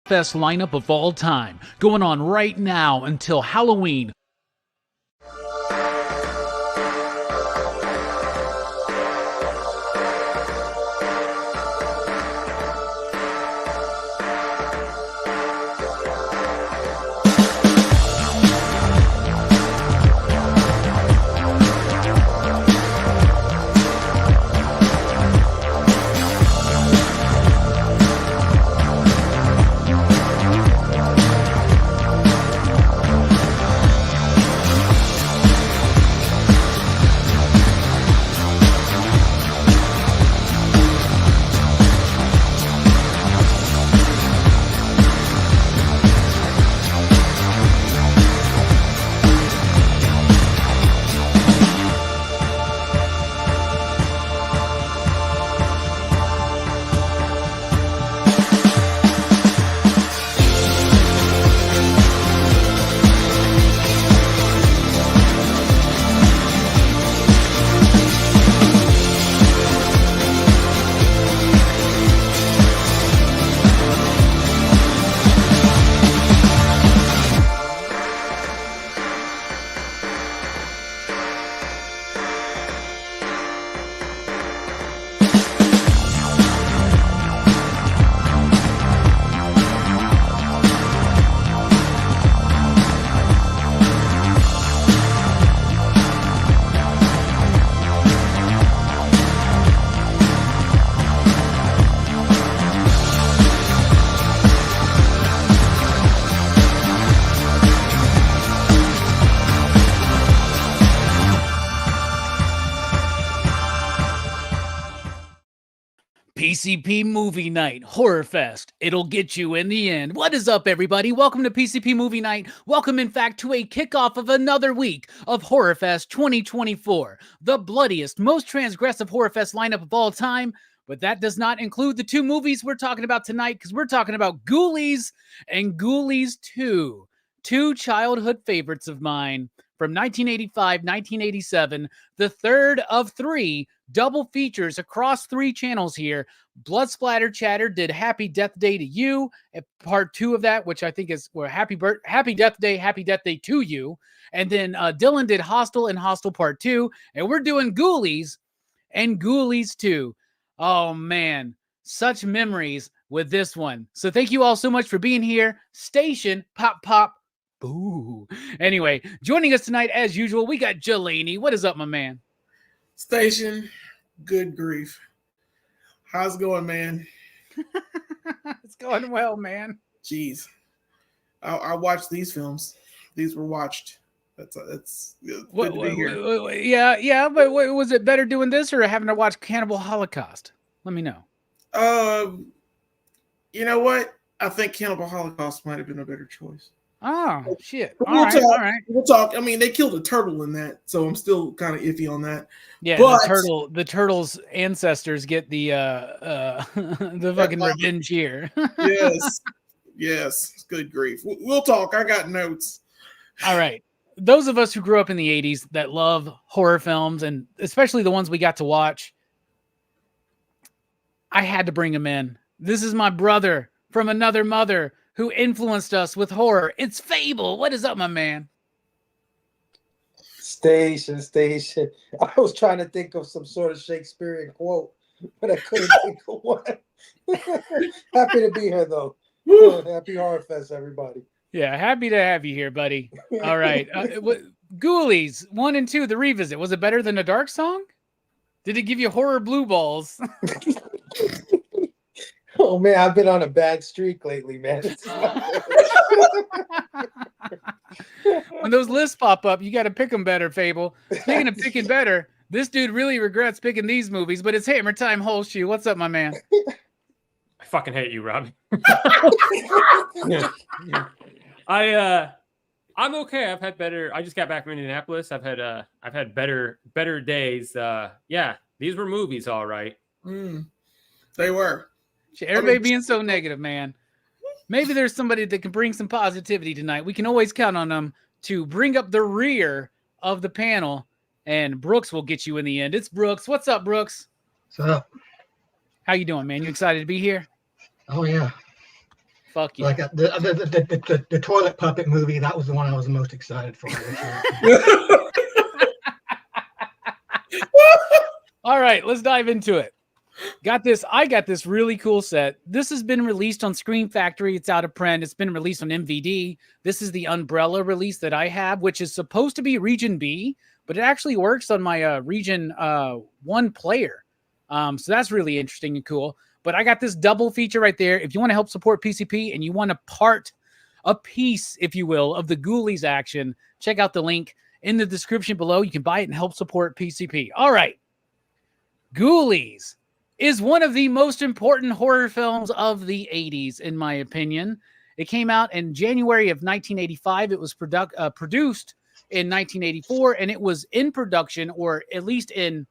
best lineup of all time, going on right now until Halloween. PCP Movie Night, Horrorfest. It'll get you in the end. What is up, everybody? Welcome to PCP Movie Night. Welcome, in fact, to a kickoff of another week of Horrorfest 2024. The bloodiest, most transgressive Horrorfest lineup of all time. But that does not include the two movies we're talking about tonight, because we're talking about Ghoulies and Ghoulies II. Two childhood favorites of mine from 1985, 1987. The third of three double features across three channels here. Blood Splatter Chatter did Happy Death Day to You, part two of that, which I think is Happy Death Day to You. And then Dylan did Hostel and Hostel Part 2. And we're doing Ghoulies and Ghoulies II. Oh, man. Such memories with this one. So thank you all so much for being here. Station, pop, pop, boo. Anyway, joining us tonight, as usual, we got Jelani. What is up, my man? Station, good grief. How's it going, man? It's going well, man. Jeez. I watched these films. These were watched. That's good to be here. Yeah, but was it better doing this or having to watch Cannibal Holocaust? Let me know. You know what? I think Cannibal Holocaust might have been a better choice. Oh, shit. All right. We'll talk. I mean, they killed a turtle in that, so I'm still kind of iffy on that. Yeah, but the turtle's ancestors get the fucking revenge here. Yes. Good grief. We'll talk. I got notes. All right. Those of us who grew up in the 80s that love horror films, and especially the ones we got to watch, I had to bring him in. This is my brother from another mother who influenced us with horror. It's Fable. What is up, my man? Station. I was trying to think of some sort of Shakespearean quote, but I couldn't think of one. Happy to be here, though. Happy Horrorfest, everybody. Yeah, happy to have you here, buddy. All right. Ghoulies 1 and 2, the revisit. Was it better than a Dark Song? Did it give you horror blue balls? Oh, man, I've been on a bad streak lately, man. When those lists pop up, you got to pick them better, Fable. Speaking of picking better, this dude really regrets picking these movies, but it's Hammer Time Holshoe. What's up, my man? I fucking hate you, Robbie. I'm okay. I've had better. I just got back from Indianapolis. I've had better days. Yeah, these were movies, all right. They were. Everybody being so negative, man. Maybe there's somebody that can bring some positivity tonight. We can always count on them to bring up the rear of the panel, and Brooks will get you in the end. It's Brooks. What's up, Brooks? What's up? How you doing, man? You excited to be here? Oh, yeah. Fuck yeah. Like the toilet puppet movie, that was the one I was the most excited for this year. All right, let's dive into it. I got this really cool set. This has been released on Screen Factory. It's out of print. It's been released on MVD. This is the Umbrella release that I have, which is supposed to be Region B, but it actually works on my Region 1 player. So that's really interesting and cool. But I got this double feature right there. If you want to help support PCP and you want a piece, if you will, of the Ghoulies action, check out the link in the description below. You can buy it and help support PCP. All right. Ghoulies is one of the most important horror films of the 80s, in my opinion. It came out in January of 1985. It was produced in 1984, and it was in production, or at least in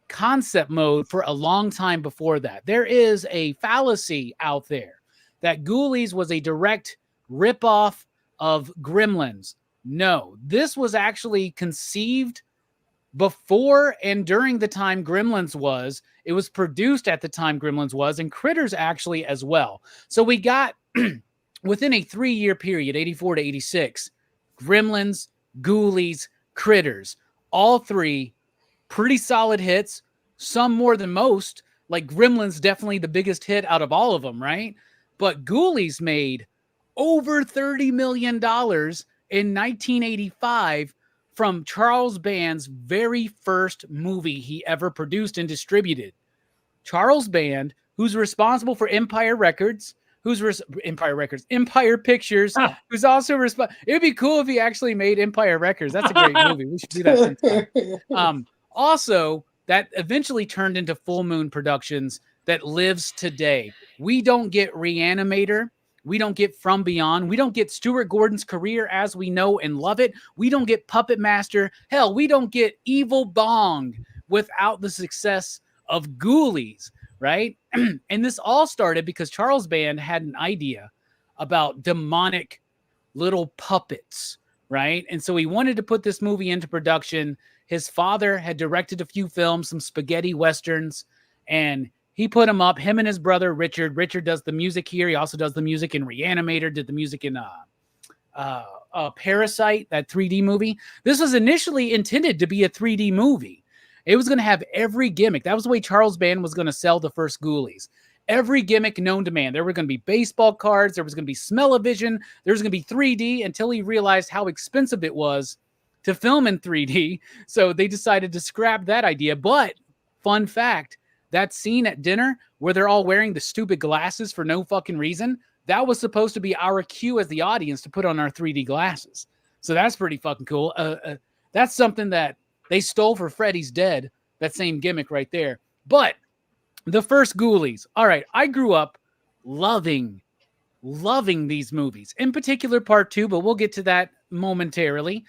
concept mode, for a long time before that. There is a fallacy out there that Ghoulies was a direct ripoff of Gremlins. No, this was actually conceived before and during the time Gremlins was. It was produced at the time Gremlins was, and Critters actually as well. So we got, within a 3-year period, 84 to 86, Gremlins, Ghoulies, Critters, all three pretty solid hits, some more than most. Like Gremlins, definitely the biggest hit out of all of them, right? But Ghoulies made over $30 million in 1985 from Charles Band's very first movie he ever produced and distributed. Charles Band, who's responsible for Empire Records, Empire Pictures, who's also responsible. It'd be cool if he actually made Empire Records. That's a great movie. We should do that sometime. Also, that eventually turned into Full Moon Productions that lives today. We don't get Reanimator. We don't get From Beyond. We don't get Stuart Gordon's career as we know and love it. We don't get Puppet Master. Hell, we don't get Evil Bong without the success of Ghoulies, right? And this all started because Charles Band had an idea about demonic little puppets, right? And so he wanted to put this movie into production. His father had directed a few films, some spaghetti westerns, and he put him up, him and his brother, Richard. Richard does the music here. He also does the music in Reanimator, did the music in Parasite, that 3D movie. This was initially intended to be a 3D movie. It was going to have every gimmick. That was the way Charles Band was going to sell the first Ghoulies. Every gimmick known to man. There were going to be baseball cards. There was going to be smell-o-vision. There was going to be 3D, until he realized how expensive it was to film in 3D. So they decided to scrap that idea. But fun fact, that scene at dinner where they're all wearing the stupid glasses for no fucking reason, that was supposed to be our cue as the audience to put on our 3D glasses. So that's pretty fucking cool. That's something that they stole for Freddy's Dead, that same gimmick right there. But the first Ghoulies. All right, I grew up loving these movies. In particular, part 2, but we'll get to that momentarily.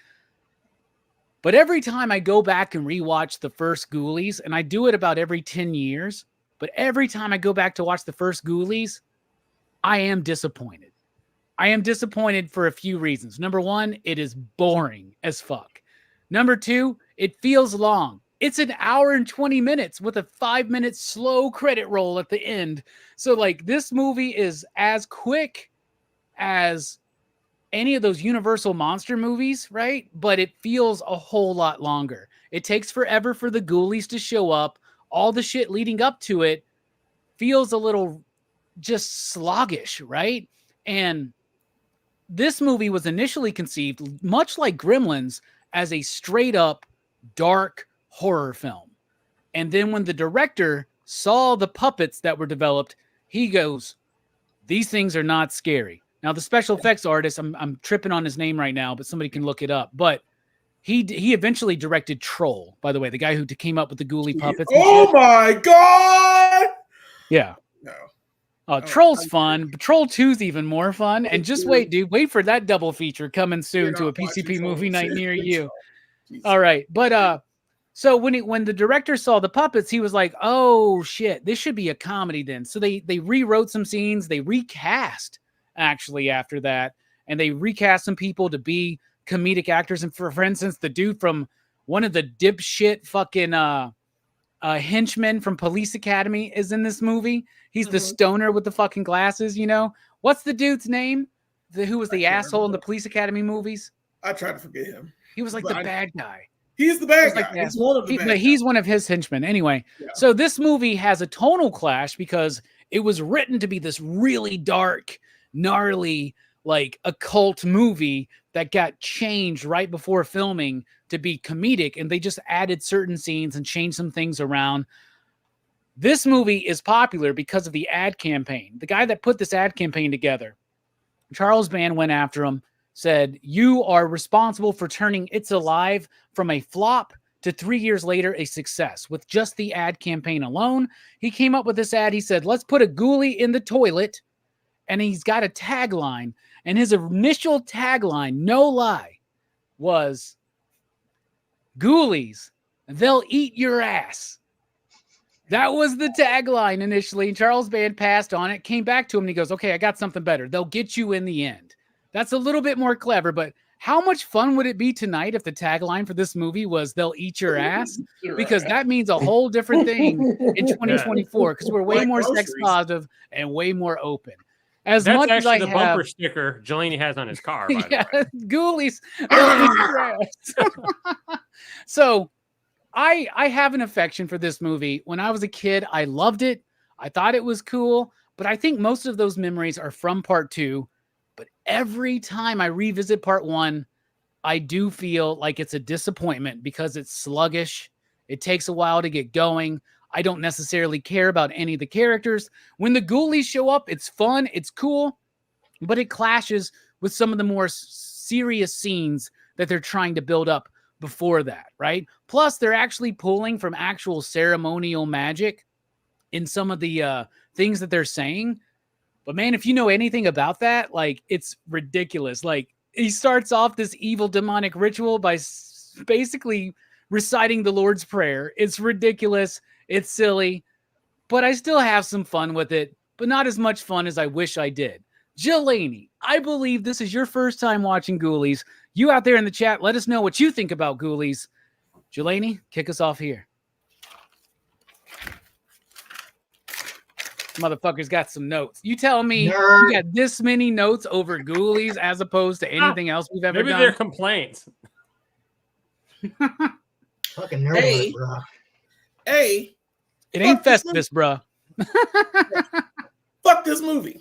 But every time I go back and rewatch the first Ghoulies, and I do it about every 10 years, but every time I go back to watch the first Ghoulies, I am disappointed. I am disappointed for a few reasons. Number one, it is boring as fuck. Number two, it feels long. It's an hour and 20 minutes with a 5-minute slow credit roll at the end. So like, this movie is as quick as any of those Universal monster movies, right? But it feels a whole lot longer. It takes forever for the Ghoulies to show up. All the shit leading up to it feels a little just sluggish, right? And this movie was initially conceived, much like Gremlins, as a straight up dark horror film. And then when the director saw the puppets that were developed, he goes, "These things are not scary." Now, the special effects artist, I'm tripping on his name right now, but somebody can look it up. But he eventually directed Troll, by the way, the guy who came up with the ghoulie puppets. Oh my god! Yeah. No. Troll's fun, but Troll 2's even more fun. And just wait, dude. Wait for that double feature coming soon to a PCP movie night near you. All right. But so when the director saw the puppets, he was like, "Oh shit, this should be a comedy then." So they rewrote some scenes, they recast actually after that, and they recast some people to be comedic actors. And for instance, the dude from one of the dipshit fucking henchman from Police Academy is in this movie. He's the Mhm. stoner with the fucking glasses, you know? What's the dude's name? Who was the can't asshole in the remember. Police Academy movies? I try to forget him. He was like But the I- bad guy. He's the bad He's guy. like the He's one of the bad but guys. he's one of his henchmen. Anyway, Yeah. so this movie has a tonal clash because it was written to be this really dark, gnarly, like occult movie that got changed right before filming to be comedic, and they just added certain scenes and changed some things around. This movie is popular because of the ad campaign. The guy that put this ad campaign together, Charles Band, went after him, said, "You are responsible for turning It's Alive from a flop to 3 years later a success with just the ad campaign alone." He came up with this ad. He said, "Let's put a ghoulie in the toilet." And he's got a tagline. And his initial tagline, no lie, was, "Ghoulies, they'll eat your ass." That was the tagline initially. Charles Band passed on it, came back to him, and he goes, "Okay, I got something better. They'll get you in the end." That's a little bit more clever, but how much fun would it be tonight if the tagline for this movie was "They'll eat your ass"? Because that means a whole different thing in 2024, because we're way Like more sex groceries. positive and way more open. As That's much as actually I the have, bumper sticker Jelani has on his car, by yeah, the way. ghoulies, they'll eat your ass. So I have an affection for this movie. When I was a kid, I loved it. I thought it was cool, but I think most of those memories are from part 2. But every time I revisit part 1, I do feel like it's a disappointment because it's sluggish. It takes a while to get going. I don't necessarily care about any of the characters. When the ghoulies show up, it's fun, it's cool, but it clashes with some of the more serious scenes that they're trying to build up before that, right? Plus, they're actually pulling from actual ceremonial magic in some of the things that they're saying. But man, if you know anything about that, like, it's ridiculous. Like, he starts off this evil demonic ritual by basically reciting the Lord's Prayer. It's ridiculous. It's silly, but I still have some fun with it, but not as much fun as I wish I did. Jelani, I believe this is your first time watching Ghoulies. You out there in the chat, let us know what you think about Ghoulies. Jelani, kick us off here. Motherfucker's got some notes. You tell me Nerd. you got this many notes over Ghoulies as opposed to anything else we've ever Maybe done? they're complaints. Fucking nerd Hey. alert, bro. Hey, It ain't Fuck this Festivus, bruh. fuck this movie.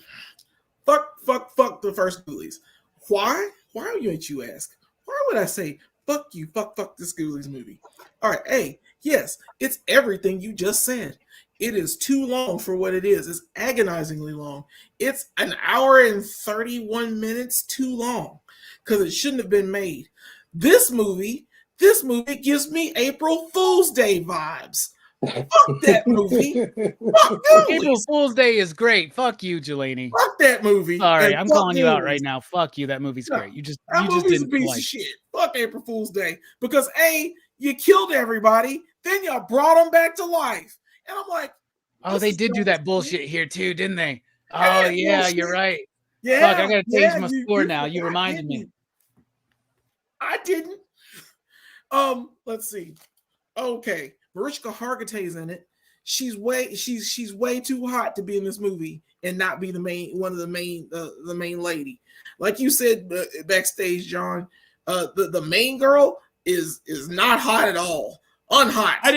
Fuck the first Ghoulies. Why? Why ain't you ask? Why would I say fuck you? Fuck this Ghoulies movie. All right, hey, yes, it's everything you just said. It is too long for what it is. It's agonizingly long. It's an hour and 31 minutes too long because it shouldn't have been made. This movie gives me April Fool's Day vibes. Fuck that movie. Fuck April Ghoulies. Fool's Day is great. Fuck you, Jelani. Fuck that movie. Sorry, and I'm fuck calling you out Ghoulies. right now. Fuck you. That movie's No, great. You just That movie's a didn't piece like of shit. Fuck April Fool's Day. Because A, you killed everybody, then y'all brought them back to life. And I'm like, Oh, this they is did do not- that bullshit here too, didn't they? Yeah, Oh yeah, bullshit. you're right. yeah, Fuck, I gotta change yeah, my you- score you now. You forgot, reminded didn't me. you? I didn't. Let's see. Okay, Mariska Hargitay's in it. She's way too hot to be in this movie and not be the main lady. Like you said backstage, John, the main girl is not hot at all. Unhot. I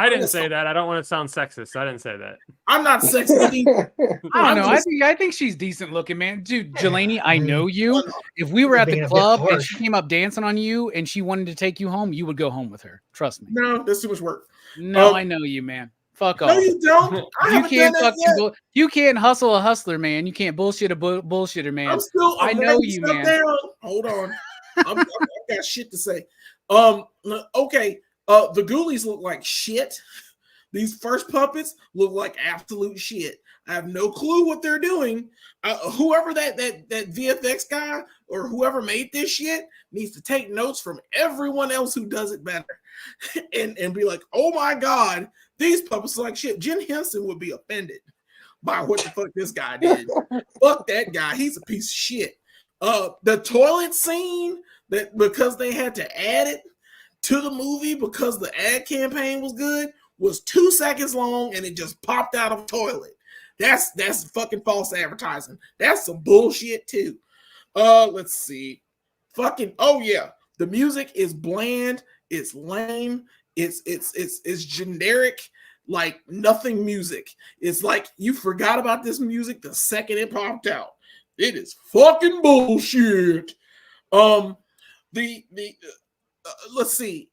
didn't say that. I don't want to sound sexist. I didn't say that. I'm not sexist. I don't know. just- I think she's decent looking, man. Dude, Jelani, I know you. Unhot. If we were at the Being a bit club and harsh. she came up dancing on you and she wanted to take you home, you would go home with her. Trust me. No, that's too much work. No, I know you, man. Fuck No, off. you don't. I You haven't can't done that fucking yet. you can't hustle a hustler, man. You can't bullshit a bullshitter, man. I'm still. I I'm know writing you, stuff man. Down. Hold on. I got shit to say. Okay. The Ghoulies look like shit. These first puppets look like absolute shit. I have no clue what they're doing. Whoever that VFX guy or whoever made this shit needs to take notes from everyone else who does it better, and be like, oh my god, these puppets are like shit. Jen Henson would be offended by what the fuck this guy did. Fuck that guy. He's a piece of shit. The toilet scene, that because they had to add it to the movie because the ad campaign was good, was 2 seconds long and it just popped out of a toilet. That's fucking false advertising. That's some bullshit too. Let's see. Oh yeah. The music is bland, it's lame, it's generic, like nothing music. It's like you forgot about this music the second it popped out. It is fucking bullshit. Let's see.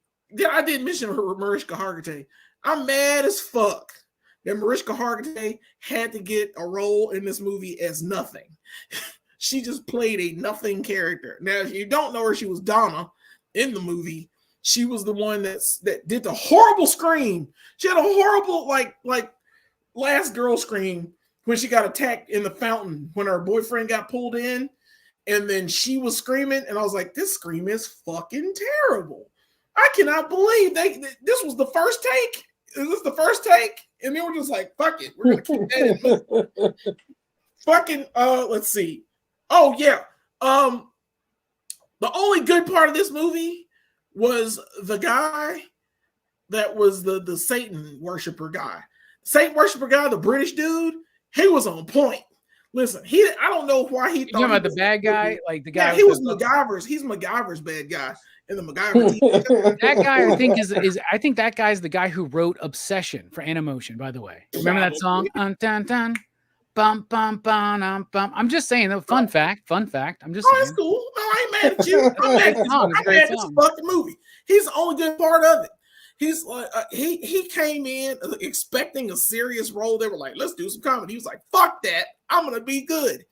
I didn't mention Mariska Hargitay. I'm mad as fuck that Mariska Hargitay had to get a role in this movie as nothing. She just played a nothing character. Now, if you don't know her, she was Donna in the movie. She was the one that did the horrible scream. She had a horrible like last girl scream when she got attacked in the fountain when her boyfriend got pulled in, and then she was screaming, and I was like, this scream is fucking terrible. I cannot believe this was the first take. Is this the first take? And they were just like, fuck it. We're gonna keep that in. Fucking let's see. Oh yeah. The only good part of this movie was the guy that was the Satan worshiper guy. Satan worshiper guy, the British dude, he was on point. Listen, I don't know why he thought. You talking about the bad guy? Like the guy? Yeah, he was MacGyver's. He's MacGyver's bad guy in the MacGyver TV. That guy, I think, I think that guy's the guy who wrote Obsession for Animotion, by the way. Remember that song? Dun, dun, bum, bum, bum, bum. I'm just saying, though, fun fact. I'm just saying. That's cool. No, I ain't mad at you. I'm mad at this fucking movie. He's the only good part of it. He's like, he came in expecting a serious role. They were like, let's do some comedy. He was like, fuck that. I'm going to be good.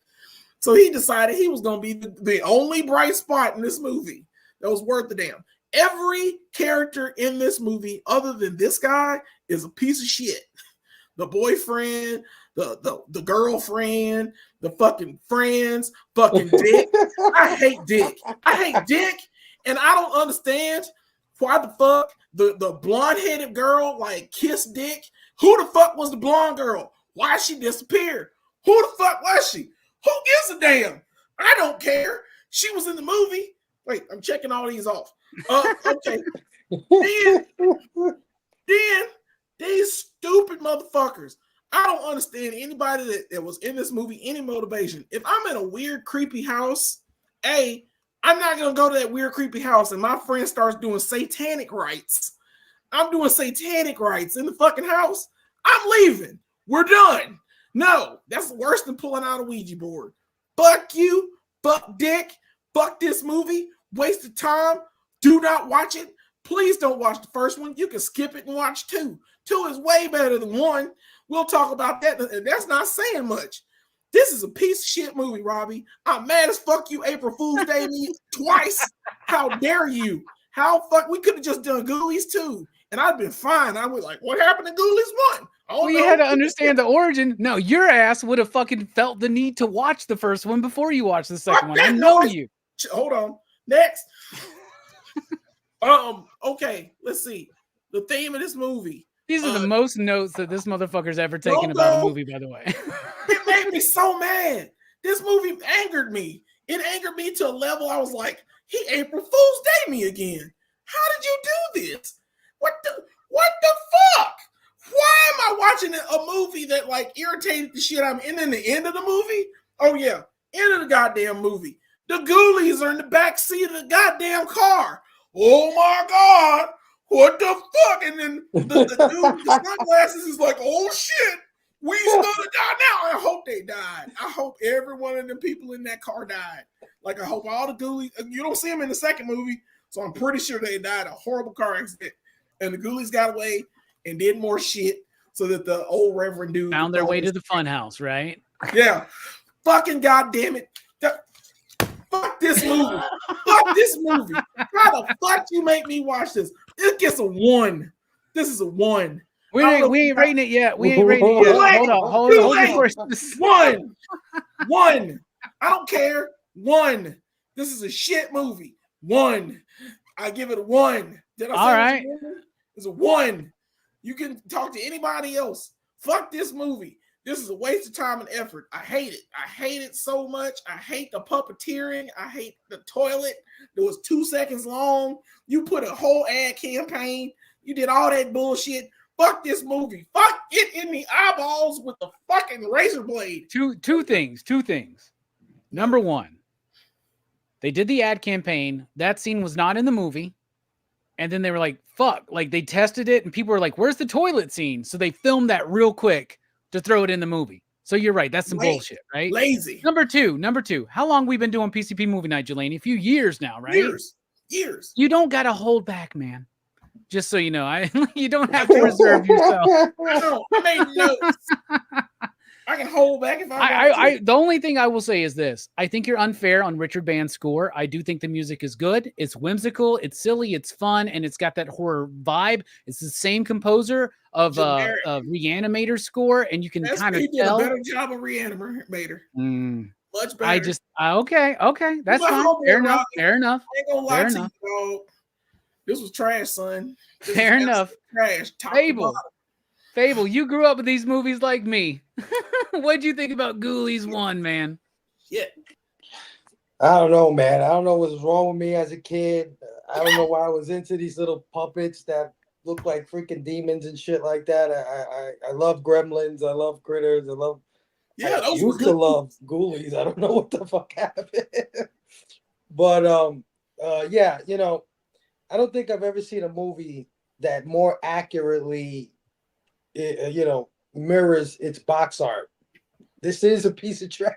So he decided he was going to be the only bright spot in this movie that was worth the damn. Every character in this movie, other than this guy, is a piece of shit. The boyfriend, the girlfriend, the fucking friends, fucking Dick. I hate Dick. And I don't understand why the fuck the blonde-headed girl like kissed Dick. Who the fuck was the blonde girl? Why she disappeared? Who the fuck was she? Who gives a damn? I don't care. She was in the movie. Wait, I'm checking all these off. Okay. Then these stupid motherfuckers. I don't understand anybody that was in this movie, any motivation. If I'm in a weird, creepy house, I'm not going to go to that weird, creepy house and my friend starts doing satanic rites. I'm doing satanic rites in the fucking house. I'm leaving. We're done. No, that's worse than pulling out a Ouija board. Fuck you. Fuck Dick. Fuck this movie. Waste of time. Do not watch it. Please don't watch the first one. You can skip it and watch 2. 2 is way better than 1. We'll talk about that. And that's not saying much. This is a piece of shit movie, Robbie. I'm mad as fuck you April Fool's Day me twice. How dare you? We could have just done Ghoulies 2. And I'd been fine. I was like, what happened to Ghoulies 1? Oh, you had to understand the origin. No, your ass would have fucking felt the need to watch the first one before you watched the second one. I know you. Hold on. Next. Okay, let's see. The theme of this movie. These are the most notes that this motherfucker's ever taken about a movie, by the way. It made me so mad. This movie angered me. It angered me to a level I was like, he April Fool's Day me again. How did you do this? What the fuck? Why am I watching a movie that like irritated the shit out of me? And then the end of the movie? Oh yeah, end of the goddamn movie. The Ghoulies are in the back seat of the goddamn car. Oh my God. What the fuck? And then the dude with the sunglasses is like, oh shit, we gonna die now. I hope they died. I hope every one of them people in that car died. Like I hope all the Ghoulies, you don't see them in the second movie, so I'm pretty sure they died a horrible car accident. And the Ghoulies got away and did more shit so that the old Reverend dude found their way to the fun house, right? Yeah. Fucking goddamn it. Fuck this movie. Fuck this movie. How the fuck you make me watch this? It gets a 1. This is a 1. We ain't rating it yet. We ain't rating it yet. Hold on. Hold your horses. 1. 1. I don't care. 1. This is a shit movie. 1. I give it a 1. Did I say all right? It's a 1. You can talk to anybody else. Fuck this movie. This is a waste of time and effort. I hate it. I hate it so much. I hate the puppeteering. I hate the toilet. It was 2 seconds long. You put a whole ad campaign. You did all that bullshit. Fuck this movie. Fuck it in the eyeballs with the fucking razor blade. Two things. Number one, they did the ad campaign. That scene was not in the movie. And then they were like, fuck. Like, they tested it, and people were like, where's the toilet scene? So they filmed that real quick to throw it in the movie. So you're right. That's some bullshit, right? Lazy. Number two. How long we been doing PCP Movie Night, Jelani? A few years now, right? Years. You don't got to hold back, man. Just so you know, you don't have to reserve yourself. I made notes. I can hold back if I want to. The only thing I will say is this. I think you're unfair on Richard Band's score. I do think the music is good. It's whimsical. It's silly. It's fun. And it's got that horror vibe. It's the same composer of Reanimator's score. And you can kind of tell. He did a better job of Reanimator. Much better. Okay. That's fine. Fair enough. I ain't gonna lie to you, dog. This was trash, son. Fair enough. Trash. Fable, you grew up with these movies like me. What'd you think about Ghoulies 1, man? Shit. I don't know, man. I don't know what was wrong with me as a kid. I don't know why I was into these little puppets that look like freaking demons and shit like that. I love Gremlins. I love Critters. I used to love Ghoulies. I don't know what the fuck happened. But yeah, you know, I don't think I've ever seen a movie that more accurately, you know, mirrors its box art. This is a piece of trash.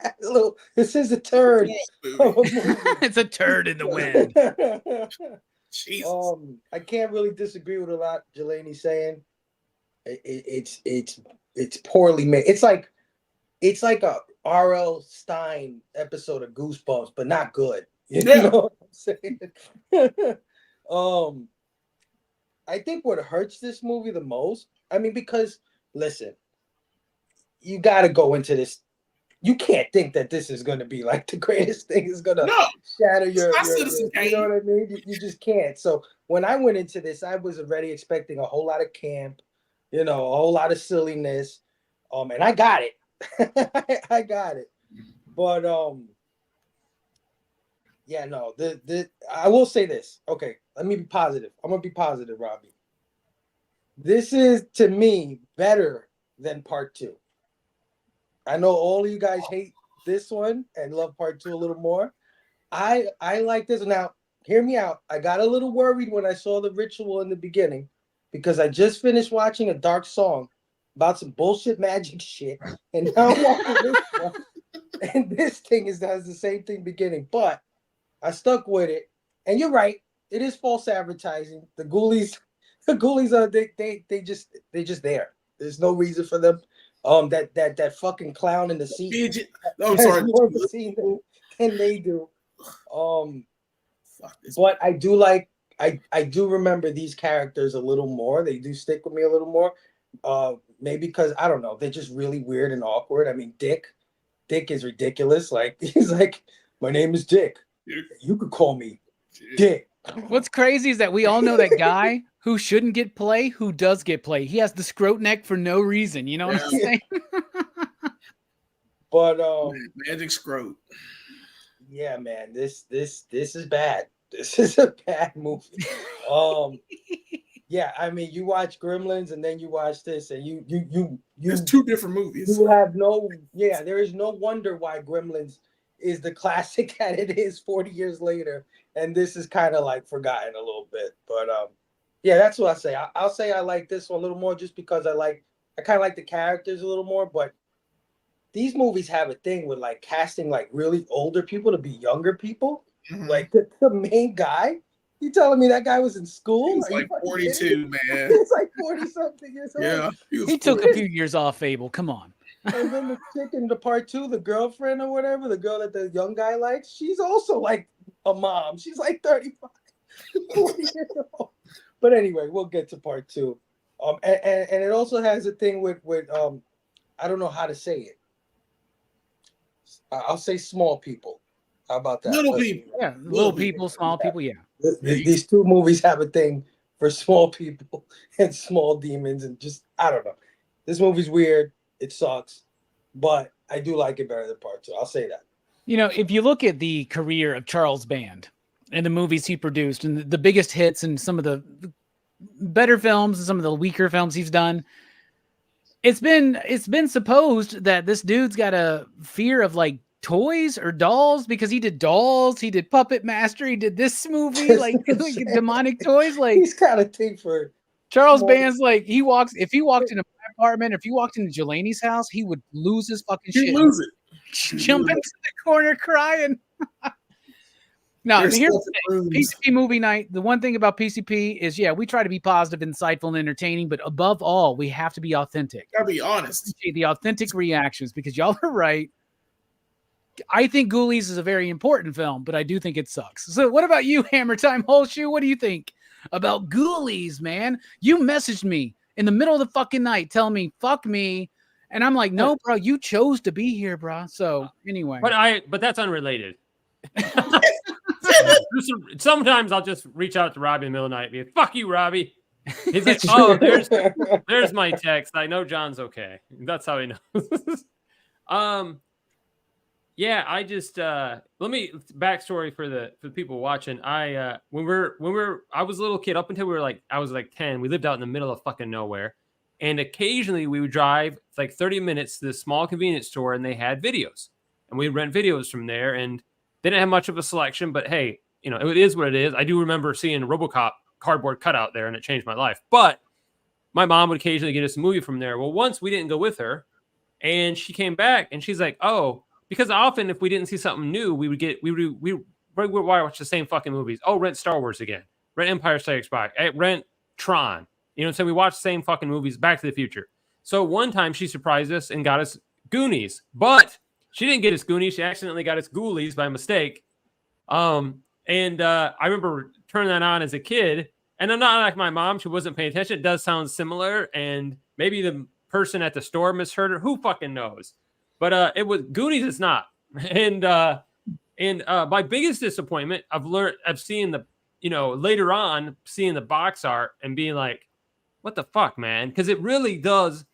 This is a turd. It's a turd in the wind. Jesus. I can't really disagree with a lot Jelani's saying. It's poorly made. It's like a R.L. Stein episode of Goosebumps, but not good. You know what I'm saying? I think what hurts this movie the most, I mean, because listen, you got to go into this. You can't think that this is going to be like the greatest thing is going to shatter your you know what I mean? You just can't. So when I went into this, I was already expecting a whole lot of camp, you know, a whole lot of silliness. And I got it. I got it. But yeah, no, I will say this. Okay, let me be positive. I'm gonna be positive, Robbie. This is, to me, better than part 2. I know all of you guys hate this one and love part 2 a little more. I like this. Now, hear me out. I got a little worried when I saw the ritual in the beginning because I just finished watching A Dark Song about some bullshit magic shit, and now I'm watching this one, and this thing has the same thing beginning, but I stuck with it. And you're right, it is false advertising. The ghoulies are they just there. There's no reason for them. That fucking clown in the seat. I'm sorry. More of a scene than they do. But I do like. I do remember these characters a little more. They do stick with me a little more. Maybe because I don't know. They're just really weird and awkward. I mean, Dick is ridiculous. Like he's like, my name is Dick. You could call me Dick. What's crazy is that we all know that guy who shouldn't get play, who does get play. He has the scrote neck for no reason. You know what I'm saying? But magic scrote. Yeah, man, this is bad. This is a bad movie. Yeah, I mean, you watch Gremlins and then you watch this, and you. It's 2 different movies. You have there is no wonder why Gremlins is the classic that it is 40 years later, and this is kind of like forgotten a little bit. But yeah, that's what I say. I'll say I like this one a little more just because I kind of like the characters a little more. But these movies have a thing with like casting like really older people to be younger people. Mm-hmm. Like the main guy. You telling me that guy was in school? He's like 42, man. He's like 40-something years old. Yeah. He took a few years off, Fable. Come on. And then the chick in the part 2, the girlfriend or whatever, the girl that the young guy likes, she's also like a mom. She's like 35, 40 years old. But anyway, we'll get to part 2. And it also has a thing with I don't know how to say it. I'll say small people. How about that? Little people. Yeah, little people, small people, yeah. These 2 movies have a thing for small people and small demons, and just, I don't know. This movie's weird. It sucks. But I do like it better than part 2. I'll say that. You know, if you look at the career of Charles Band and the movies he produced and the biggest hits and some of the better films and some of the weaker films he's done. It's been supposed that this dude's got a fear of like toys or dolls because he did Dolls, he did Puppet Master, he did this movie like demonic toys. Like he's got a thing for Charles Band's like if he walked into my apartment, if he walked into Jelani's house, he would lose his fucking shit. He'd lose it. Jump into the corner crying. No, here's the thing. PCP movie night. The one thing about PCP is, we try to be positive, insightful, and entertaining, but above all, we have to be authentic. Gotta be honest. The authentic reactions, because y'all are right. I think Ghoulies is a very important film, but I do think it sucks. So what about you, Hammer Time Holshoe? What do you think about Ghoulies, man? You messaged me in the middle of the fucking night telling me, fuck me. And I'm like, no, bro, you chose to be here, bro. So anyway. But that's unrelated. Sometimes I'll just reach out to Robbie in the middle of the night and be like, fuck you, Robbie. He's like, oh, there's my text. I know John's okay. That's how he knows. Yeah, I just let me backstory for the people watching. I when I was a little kid, up until I was like 10, we lived out in the middle of fucking nowhere. And occasionally we would drive like 30 minutes to this small convenience store and they had videos. And we'd rent videos from there, and they didn't have much of a selection, but hey, it is what it is. I do remember seeing a RoboCop cardboard cutout there, and it changed my life. But my mom would occasionally get us a movie from there. Well, once we didn't go with her, and she came back, and she's like, oh, because often if we didn't see something new, we would watch the same fucking movies. Oh, rent Star Wars again. Rent Empire Strikes Back. Rent Tron. So we watched the same fucking movies, Back to the Future. So one time she surprised us and got us Goonies, but she didn't get us Goonies. She accidentally got us Ghoulies by mistake. I remember turning that on as a kid, and I'm not like my mom. She wasn't paying attention. It does sound similar, and maybe the person at the store misheard her. Who fucking knows? But it was Goonies. It's not. And my biggest disappointment, I've seen later on seeing the box art and being like, what the fuck, man? Because it really does.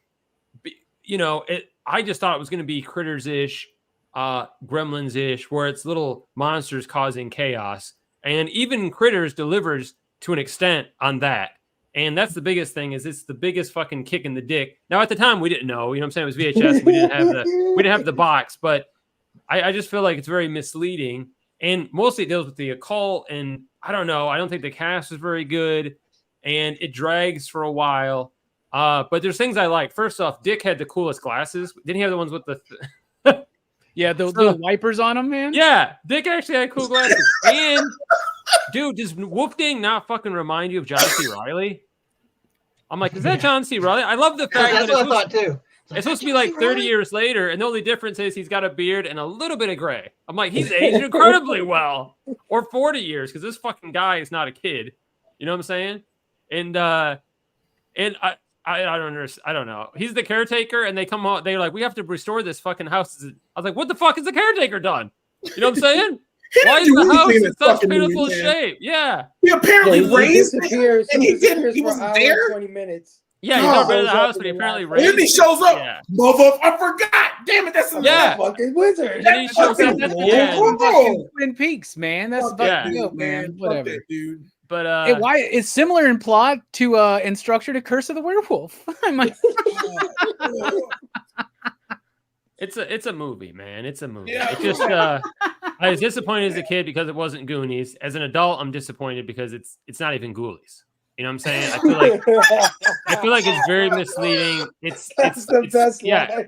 I just thought it was going to be Critters-ish, Gremlins-ish, where it's little monsters causing chaos. And even Critters delivers to an extent on that. And that's the biggest thing, is it's the biggest fucking kick in the dick. Now, at the time, we didn't know. It was VHS. We didn't have the box. But I just feel like it's very misleading. And mostly it deals with the occult. And I don't know. I don't think the cast is very good. And it drags for a while. But there's things I like. First off, Dick had the coolest glasses. Didn't he have the ones with the... the wipers on them, man? Yeah, Dick actually had cool glasses. And, dude, does Wolfgang not fucking remind you of John C. Reilly? I'm like, is that John C. Reilly? I love the fact that's what I thought too. It's supposed to be like 30 years later, and the only difference is he's got a beard and a little bit of gray. I'm like, he's aged incredibly well. Or 40 years, because this fucking guy is not a kid. You know what I'm saying? And I don't understand. I don't know. He's the caretaker, and they come out. They're like, we have to restore this fucking house. I was like, what the fuck has the caretaker done? You know what I'm saying? Why is the house in such pitiful shape? Yeah. He apparently raised it, and he didn't. He for wasn't hour, there. 20 minutes. Yeah, he got rid of the house, but he apparently raised it. And then he shows up. Yeah. Mother, I forgot. Damn it, that's a fucking wizard. And he shows up at the end. Twin Peaks, man. That's fucking dope, man. Whatever, that, dude. But why it's similar in plot to in structure to Curse of the Werewolf. It's a movie, man. It's a movie. Yeah. It just I was disappointed as a kid because it wasn't Goonies. As an adult, I'm disappointed because it's not even Ghoulies. You know what I'm saying? I feel like it's very misleading. It's the best. Yeah,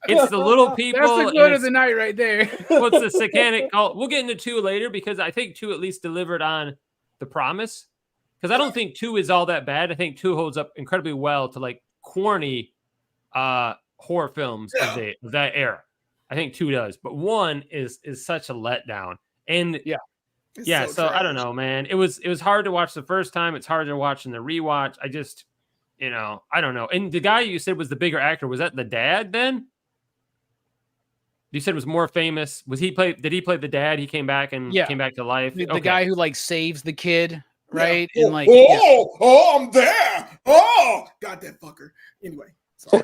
it's the little people. That's the quote of the night right there. What's the satanic cult? We'll get into 2 later, because I think 2 at least delivered on the promise. Because I don't think 2 is all that bad. I think 2 holds up incredibly well to like corny horror films of that era. I think 2 does, but 1 is such a letdown. And so I don't know, man. It was hard to watch the first time. It's hard to watch in the rewatch. I just, I don't know. And the guy you said was the bigger actor, was that the dad then? You said was more famous. Did he play the dad? He came back and came back to life. The guy who like saves the kid, right? Yeah. And like, I'm there. Oh, got that fucker. Anyway. So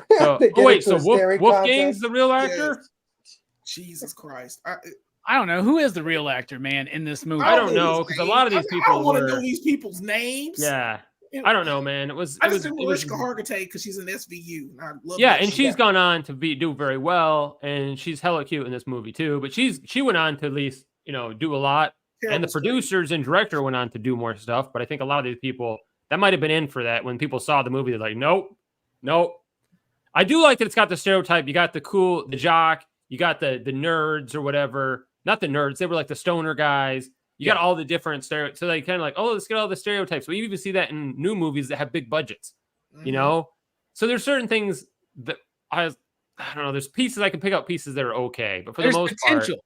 Wolfgang's the real actor? Yes. Jesus Christ. I don't know who is the real actor, man, in this movie. I don't know, because a lot of these people I want to know these people's names. Yeah. I don't know, man. It was. I It just was. didn't It was. Mariska Hargitay because she's an SVU. And I love Yeah, that and shit. she's gone on to do very well, and she's hella cute in this movie too. But she went on to at least do a lot, and the Terrible producers and director went on to do more stuff. But I think a lot of these people that might have been in for that when people saw the movie, they're like, nope, nope. I do like that it's got the stereotype. You got the jock, you got the nerds or whatever. Not the nerds, they were like the stoner guys. You got all the different stereotypes. So they kind of like, oh, let's get all the stereotypes. We even see that in new movies that have big budgets, So there's certain things that I don't know. There's pieces I can pick out pieces that are okay, but for the most potential. part,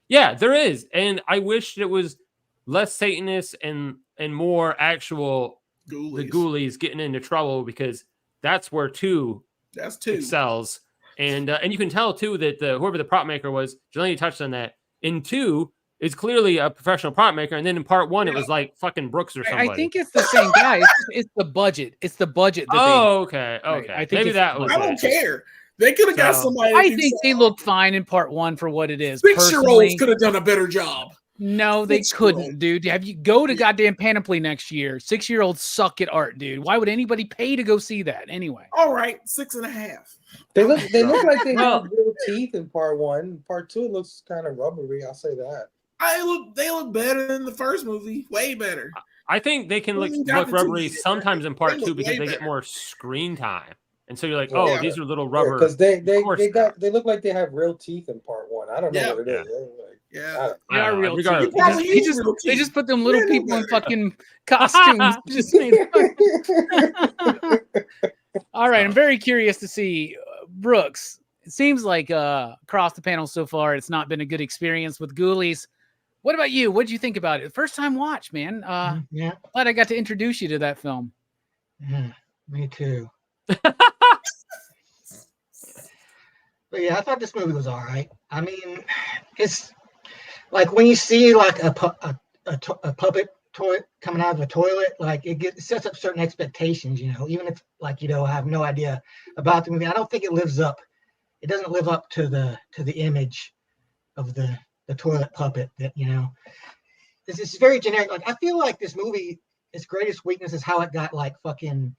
yeah, there is. And I wish it was less Satanist and more actual the ghoulies getting into trouble, because that's where two excels. And you can tell too that whoever the prop maker was, Jelani touched on that. In 2 is clearly a professional prop maker, and then in part 1 it was like fucking Brooks or somebody. I think it's the same guy. It's the budget. It's the budget. Okay. Right. I think Maybe that was. I don't care. They could have got somebody. I think they look fine in part 1 for what it is. 6-year-olds could have done a better job. No, they couldn't, dude. Go to goddamn Panoply next year. 6-year-olds suck at art, dude. Why would anybody pay to go see that anyway? All right, 6.5. They look like they have real teeth in part 1. Part 2 it looks kind of rubbery. I'll say that. They look better than the first movie. Way better. I think they can look rubbery sometimes in part 2 because they get more screen time. And so you're like, these are little rubber. Because they look like they have real teeth in part 1. I don't know what it is. Yeah, they are real. Teeth. They just put them little people in fucking costumes. All right, I'm very curious to see Brooks. It seems like across the panel so far, it's not been a good experience with Ghoulies. What about you? What did you think about it? First time watch, man. Yeah. Glad I got to introduce you to that film. Yeah, me too. But yeah, I thought this movie was all right. I mean, it's like when you see like a puppet toy coming out of a toilet, like it sets up certain expectations, even if like I have no idea about the movie. I don't think it lives up. It doesn't live up to the image of the toilet puppet that it's very generic. Like I feel like this movie, its greatest weakness is how it got like fucking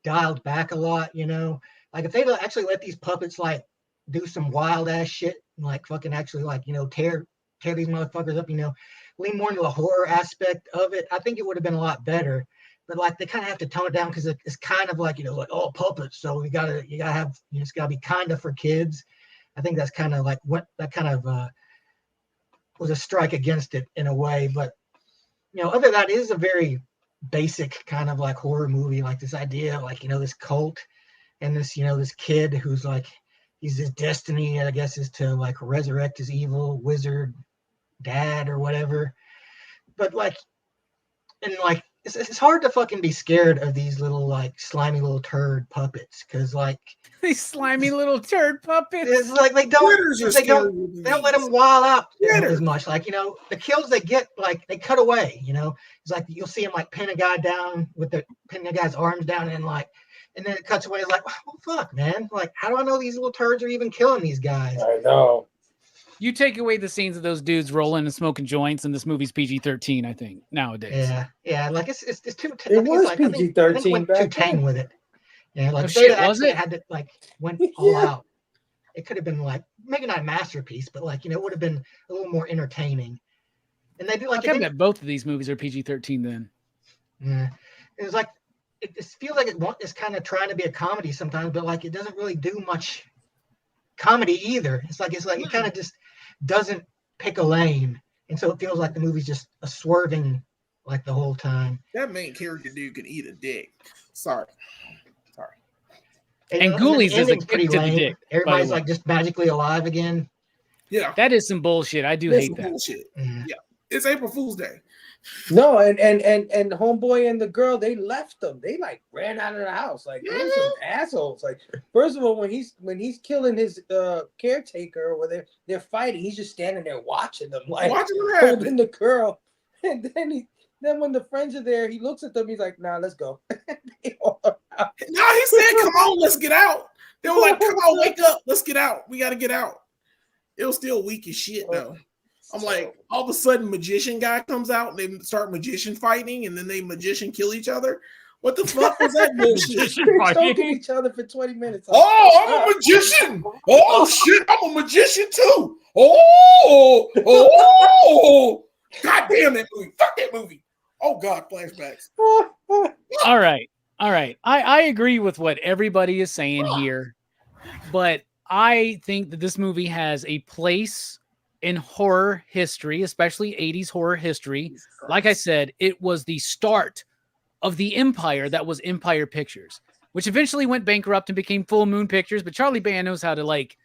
dialed back a lot. Like if they'd actually let these puppets like do some wild ass shit and like fucking actually like tear these motherfuckers up, lean more into the horror aspect of it, I think it would have been a lot better. But like they kind of have to tone it down because it's kind of like like puppets, so you gotta have it's gotta be kind of for kids. I think that's kind of like what that kind of was a strike against it in a way. But other than that, it is a very basic kind of like horror movie, like this idea of like this cult and this this kid who's like his destiny, I guess, is to like resurrect his evil wizard dad or whatever. But like, and like it's hard to fucking be scared of these little like slimy little turd puppets, because like these slimy little turd puppets. It's like they don't let them wild out as much. Like the kills they get, like they cut away. It's like you'll see them like pin a guy down with pinning a guy's arms down, and then it cuts away. It's like, oh fuck, man! Like how do I know these little turds are even killing these guys? I know. You take away the scenes of those dudes rolling and smoking joints, and this movie's PG-13, I think, nowadays. Yeah, like it's too. It was PG-13. Went too tame with it. Yeah, like they actually had to like went all out. It could have been like maybe not a masterpiece, but like it would have been a little more entertaining. And they do like. I bet both of these movies are PG-13 then. Yeah, it was like it feels like it's kind of trying to be a comedy sometimes, but like it doesn't really do much comedy either. It's like it kind of just doesn't pick a lane, and so it feels like the movie's just a swerving like the whole time. That main character dude can eat a dick. Sorry. And Ghoulies is a kick to the dick. Everybody's like just magically alive again. Yeah, that is some bullshit. I do hate that. Bullshit. Yeah, it's April Fool's Day. No, and homeboy and the girl, they left them. They like ran out of the house. Like they're some assholes. Like first of all, when he's killing his caretaker, or they're fighting, he's just standing there watching them, like holding the girl. And then when the friends are there, he looks at them. He's like, "Nah, let's go." No, he said, "Come on, let's get out." They were like, "Come on, wake up, let's get out. We got to get out." It was still weak as shit though. I'm like, all of a sudden, magician guy comes out and they start magician fighting, and then they magician kill each other. What the fuck was that bullshit? Magician They're choking fighting. each other for 20 minutes. Oh, I'm a magician. Oh shit, I'm a magician too. Oh. God damn that movie. Fuck that movie. Oh God, flashbacks. All right. I agree with what everybody is saying here, but I think that this movie has a place in horror history, especially 80s horror history. Like I said, it was the start of the empire that was Empire Pictures, which eventually went bankrupt and became Full Moon Pictures, but Charlie Band knows how to like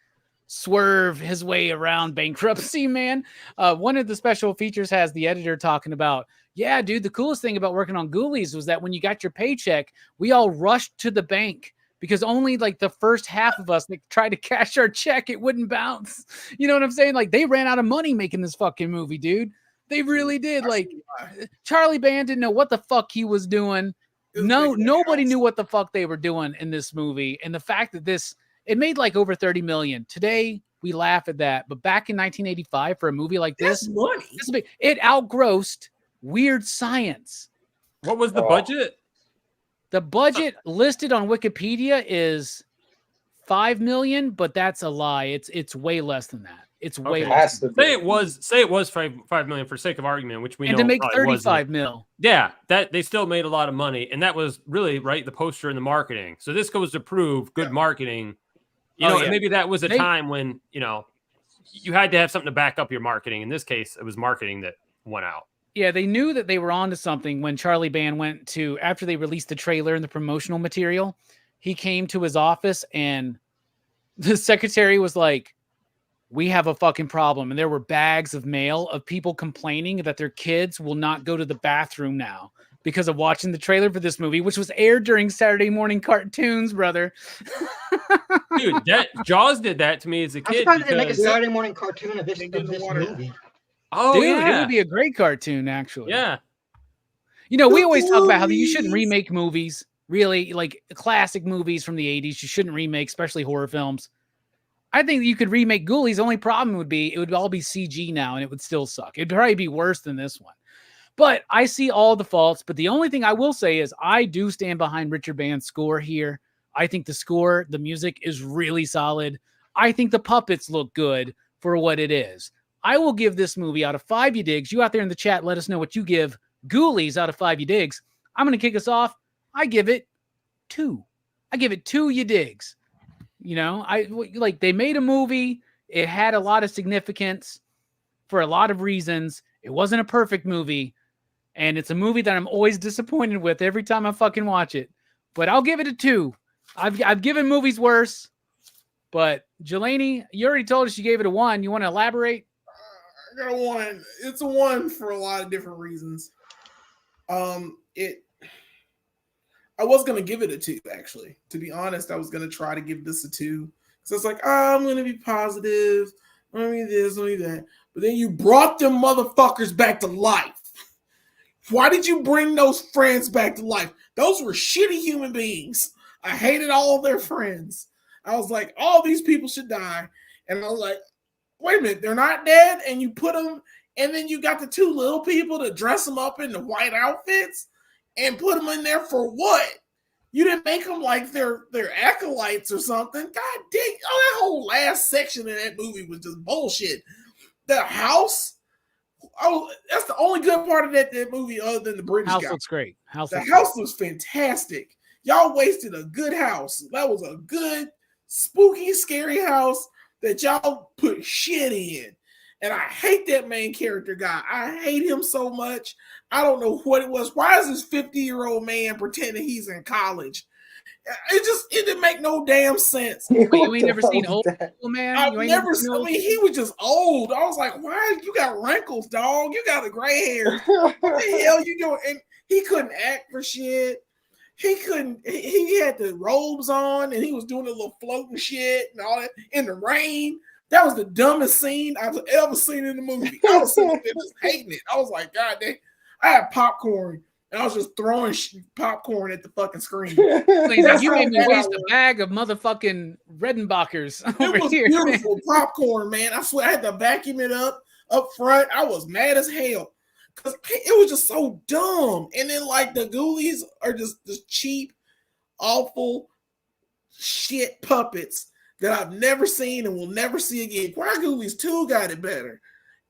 swerve his way around bankruptcy, man. One of the special features has the editor talking about, yeah, dude, the coolest thing about working on Ghoulies was that when you got your paycheck, we all rushed to the bank because only like the first half of us tried to cash our check. It wouldn't bounce. You know what I'm saying? Like they ran out of money making this fucking movie, dude. They really did. Like Charlie Band didn't know what the fuck he was doing. Nobody knew what the fuck they were doing in this movie. And the fact that it made like over 30 million. Today, we laugh at that. But back in 1985, for a movie like this, it outgrossed Weird Science. What was the budget? The budget listed on Wikipedia is 5 million, but that's a lie. It's way less than that. It's way less. Say it was 5 million for sake of argument, which we know. And to make 35 mil. Yeah, that they still made a lot of money, and that was really right the poster and the marketing. So this goes to prove good marketing. And maybe that was a time when you had to have something to back up your marketing. In this case, it was marketing that went out. Yeah, they knew that they were onto something when Charlie Band went to, after they released the trailer and the promotional material, he came to his office and the secretary was like, we have a fucking problem. And there were bags of mail of people complaining that their kids will not go to the bathroom now because of watching the trailer for this movie, which was aired during Saturday morning cartoons, brother. Dude, Jaws did that to me as a kid. I'm surprised they make a Saturday morning cartoon of this movie. Oh, dude, yeah. It would be a great cartoon, actually. Yeah. We always talk about how you shouldn't remake movies, really, like classic movies from the 80s. You shouldn't remake, especially horror films. I think you could remake Ghoulies. The only problem would be it would all be CG now, and it would still suck. It'd probably be worse than this one. But I see all the faults. But the only thing I will say is I do stand behind Richard Band's score here. I think the score, the music is really solid. I think the puppets look good for what it is. I will give this movie out of 5 you digs. You out there in the chat, let us know what you give Ghoulies out of 5 you digs. I'm going to kick us off. I give it 2. I give it 2 you digs. They made a movie. It had a lot of significance for a lot of reasons. It wasn't a perfect movie. And it's a movie that I'm always disappointed with every time I fucking watch it. But I'll give it a 2. I've given movies worse. But Jelani, you already told us you gave it a 1. You want to elaborate? I got a 1. It's a 1 for a lot of different reasons. I was gonna give it a 2, actually. To be honest, I was gonna try to give this a 2. So it's like, I'm gonna be positive. Let me this, let me that. But then you brought them motherfuckers back to life. Why did you bring those friends back to life? Those were shitty human beings. I hated all their friends. I was like, all these people should die. And I was like, wait a minute, they're not dead? And you put them, and then you got the 2 little people to dress them up in the white outfits and put them in there for what? You didn't make them like they're acolytes or something. God dang, that whole last section of that movie was just bullshit. The house, that's the only good part of that movie other than the British guy. House looks great. The house looks fantastic. Y'all wasted a good house. That was a good, spooky, scary house that y'all put shit in. And I hate that main character guy. I hate him so much. I don't know what it was. Why is this 50-year-old man pretending he's in college? It didn't make no damn sense. Wait, you ain't never seen old people, man? He was just old. I was like, why? You got wrinkles, dog. You got a gray hair. What the hell you doing? And he couldn't act for shit. He had the robes on and he was doing a little floating shit and all that in the rain. That was the dumbest scene I've ever seen in the movie. I was sitting there just hating it. I was like, God dang. I had popcorn and I was just throwing popcorn at the fucking screen. You made me waste a bag of motherfucking Redenbachers over here. It was beautiful popcorn, man. I swear I had to vacuum it up front. I was mad as hell. because it was just so dumb. And then like the Ghoulies are just cheap, awful shit puppets that I've never seen and will never see again. Why Ghoulies 2 got it better?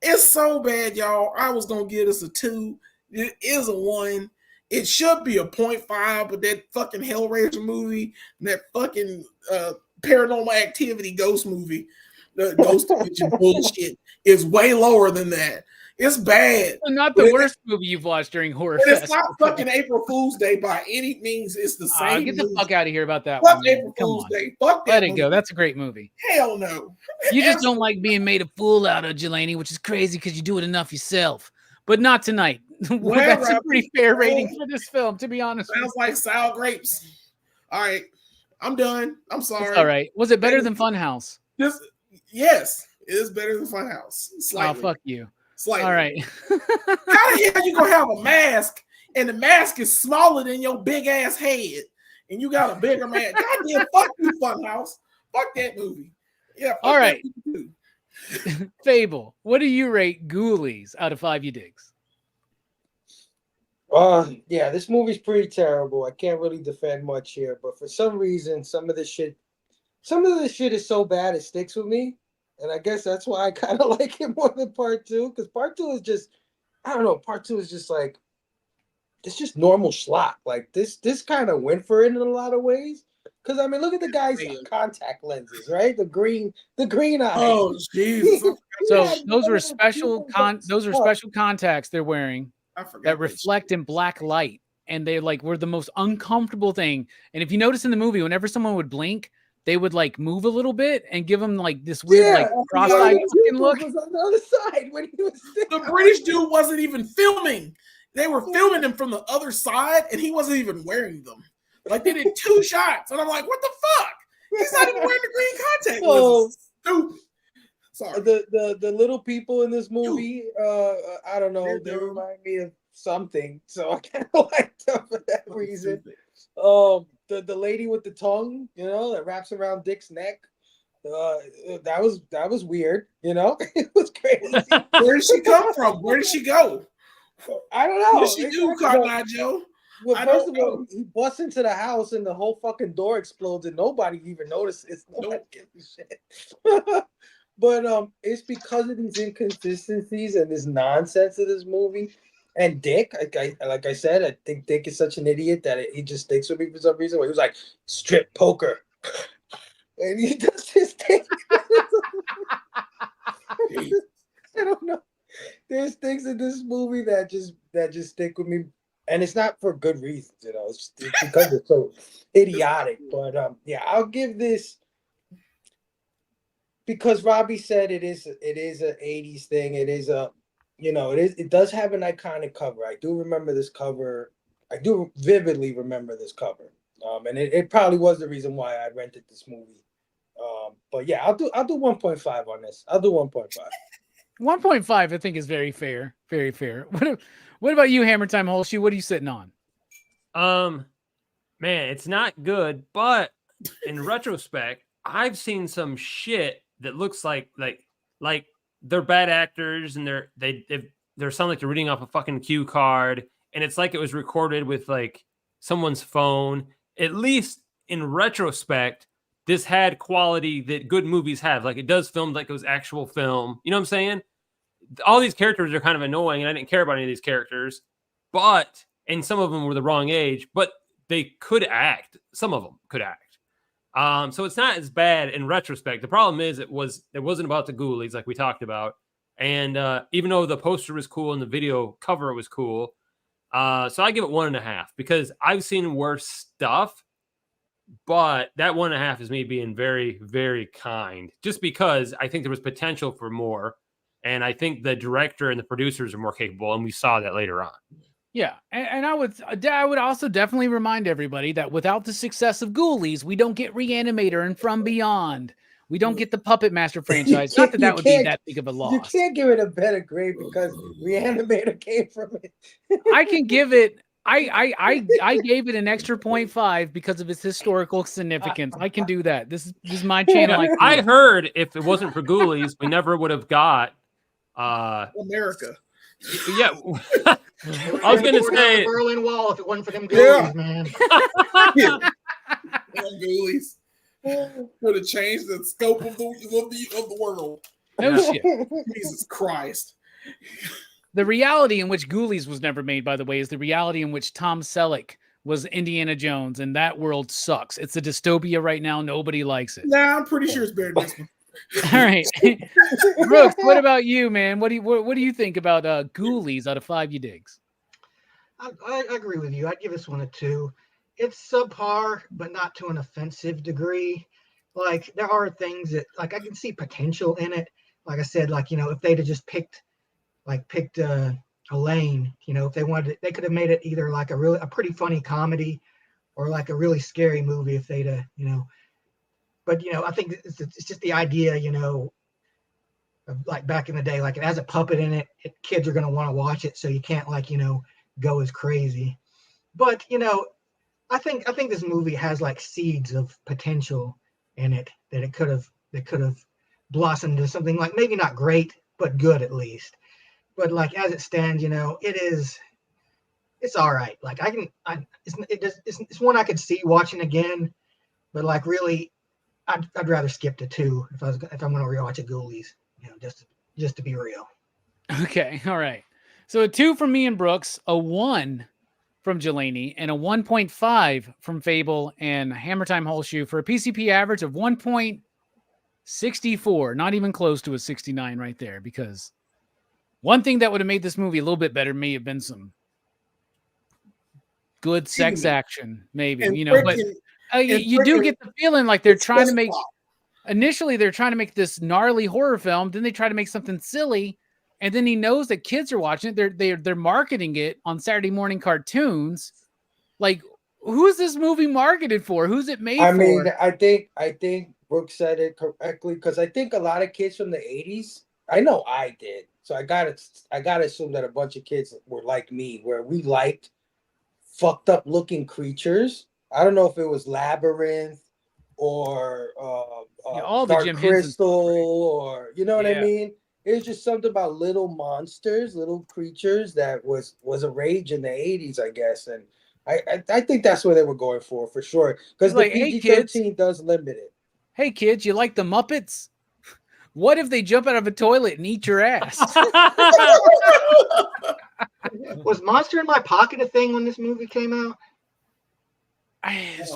It's so bad, y'all. I was gonna give this a 2. It is a 1. It should be a 0.5, but that fucking Hellraiser movie and that fucking Paranormal Activity ghost movie, the Ghost Dimension bullshit, is way lower than that. It's bad. Not the worst movie you've watched during Horrorfest. It's not fucking April Fool's Day by any means. It's the same. Get the fuck out of here about that Fuck one. April Fool's Day. Fuck that. Let it movie. go. That's a great movie. Hell no. You just don't like being made a fool out of, Jelani, which is crazy because you do it enough yourself. But not tonight. That's a pretty fair rating for this film, to be honest. Sounds like sour grapes. All right. I'm done. I'm sorry. It's all right. Was it better than Funhouse? Yes, it is better than Funhouse. Slightly. Oh, fuck you. Slightly. All right. How the hell you gonna have a mask and the mask is smaller than your big ass head and you got a bigger mask? Goddamn, fuck you, Funhouse. Fuck that movie. Yeah. Fuck all right. Movie. Fable, what do you rate Ghoulies out of 5 you digs? Yeah, this movie's pretty terrible. I can't really defend much here, but for some reason, some of this shit is so bad it sticks with me. And I guess that's why I kind of like it more than part 2, because part 2 is just, I don't know, part 2 is just like, it's just normal schlock. Like this kind of went for it in a lot of ways. Because I mean, look at the guy's contact lenses, right? The green eye. Oh, Jesus. So those were special contacts they're wearing that reflect in black light, and they like were the most uncomfortable thing. And if you notice in the movie, whenever someone would blink, they would like move a little bit and give them like this weird like cross-eyed looking look. Was on the other side when he was the British dude wasn't even filming. They were filming him from the other side, and he wasn't even wearing them. Like they did 2 shots, and I'm like, what the fuck? He's not even wearing the green contact lenses. Stupid. Sorry. The little people in this movie, I don't know, they remind me of something, so I kind of like them for that reason. The lady with the tongue, you know, that wraps around Dick's neck. That was weird, you know. It was crazy. Where did she come from? Where did she go? I don't know. What did she do, Cotton Eye Joe? Well, first of all, he busts into the house and the whole fucking door explodes and nobody even notices. Nobody gives a shit. But it's because of these inconsistencies and this nonsense of this movie. And Dick, like I said, I think Dick is such an idiot that he just sticks with me for some reason. Where he was like, strip poker. And he does his thing. I don't know. There's things in this movie that just stick with me. And it's not for good reasons, you know. It's because it's so idiotic. But yeah, I'll give this, because Robbie said it is an 80s thing. It is a, you know, it does have an iconic cover. I do remember this cover. I do vividly remember this cover. And it probably was the reason why I rented this movie. But yeah, I'll do 1.5 on this. I'll do 1.5. 1.5, I think, is very fair. Very fair. What about you, Hammer Time Holshoe? What are you sitting on? Man, it's not good, but in retrospect, I've seen some shit that looks like they're bad actors and they're sound like they're reading off a fucking cue card, and it's like it was recorded with like someone's phone. At least in retrospect, this had quality that good movies have. Like it does film like it was actual film. You know what I'm saying? All these characters are kind of annoying, and I didn't care about any of these characters, and some of them were the wrong age, but they could act. Some of them could act. So it's not as bad in retrospect. The problem is it wasn't about the Ghoulies like we talked about. And even though the poster was cool and the video cover was cool, so I give it 1.5 because I've seen worse stuff. But that 1.5 is me being very, very kind, just because I think there was potential for more. And I think the director and the producers are more capable. And we saw that later on. Yeah. And I would also definitely remind everybody that without the success of Ghoulies, we don't get Reanimator and From Beyond. We don't get the Puppet Master franchise. Not that would be that big of a loss. You can't give it a better grade because Reanimator came from it. I can give it. I gave it an extra 0.5 because of its historical significance. I can do that. This is my channel. Yeah, I heard if it wasn't for Ghoulies, we never would have got America. Yeah. I was gonna say the Berlin Wall if it wasn't for them Yeah. Ghoulies, man. Ghoulies would have changed the scope of the world. No shit. Jesus Christ. The reality in which Ghoulies was never made, by the way, is the reality in which Tom Selleck was Indiana Jones, and that world sucks. It's a dystopia right now. Nobody likes it. Nah, I'm pretty sure it's better than this one. All right, Brooks. What about you, man? What do you think about Ghoulies out of 5 you digs? I agree with you. I'd give this one a 2. It's subpar, but not to an offensive degree. Like there are things that like I can see potential in it. Like I said, like if they'd have just picked a lane, if they wanted, they could have made it either like a pretty funny comedy or like a really scary movie if they'd But I think it's just the idea, of like back in the day, like it has a puppet in it. Kids are going to want to watch it, so you can't go as crazy. But I think this movie has like seeds of potential in it that could have blossomed into something like maybe not great but good at least. But like as it stands, it's all right. Like it's one I could see watching again, but like really. I'd rather skip to 2 if I'm going to rewatch a Ghoulies, just to be real. Okay, all right. So a 2 from me and Brooks, a 1 from Jelani, and a 1.5 from Fable and Hammer Time Holshoe for a PCP average of 1.64. Not even close to a 69 right there. Because one thing that would have made this movie a little bit better may have been some good sex action, maybe. But. You do get the feeling like they're trying to make. Initially, they're trying to make this gnarly horror film. Then they try to make something silly, and then he knows that kids are watching it. They're marketing it on Saturday morning cartoons. Like, who's this movie marketed for? Who's it made for? I mean, I think Brooks said it correctly because I think a lot of kids from the '80s. I know I did, so I gotta assume that a bunch of kids were like me, where we liked fucked up looking creatures. I don't know if it was Labyrinth or all the Dark Jim Crystal or what I mean. It was just something about little monsters, little creatures that was a rage in the 80s, I guess. And I think that's where they were going for sure. Because the PG-13 does limit it. Hey kids, you like the Muppets? What if they jump out of a toilet and eat your ass? Was Monster in My Pocket a thing when this movie came out?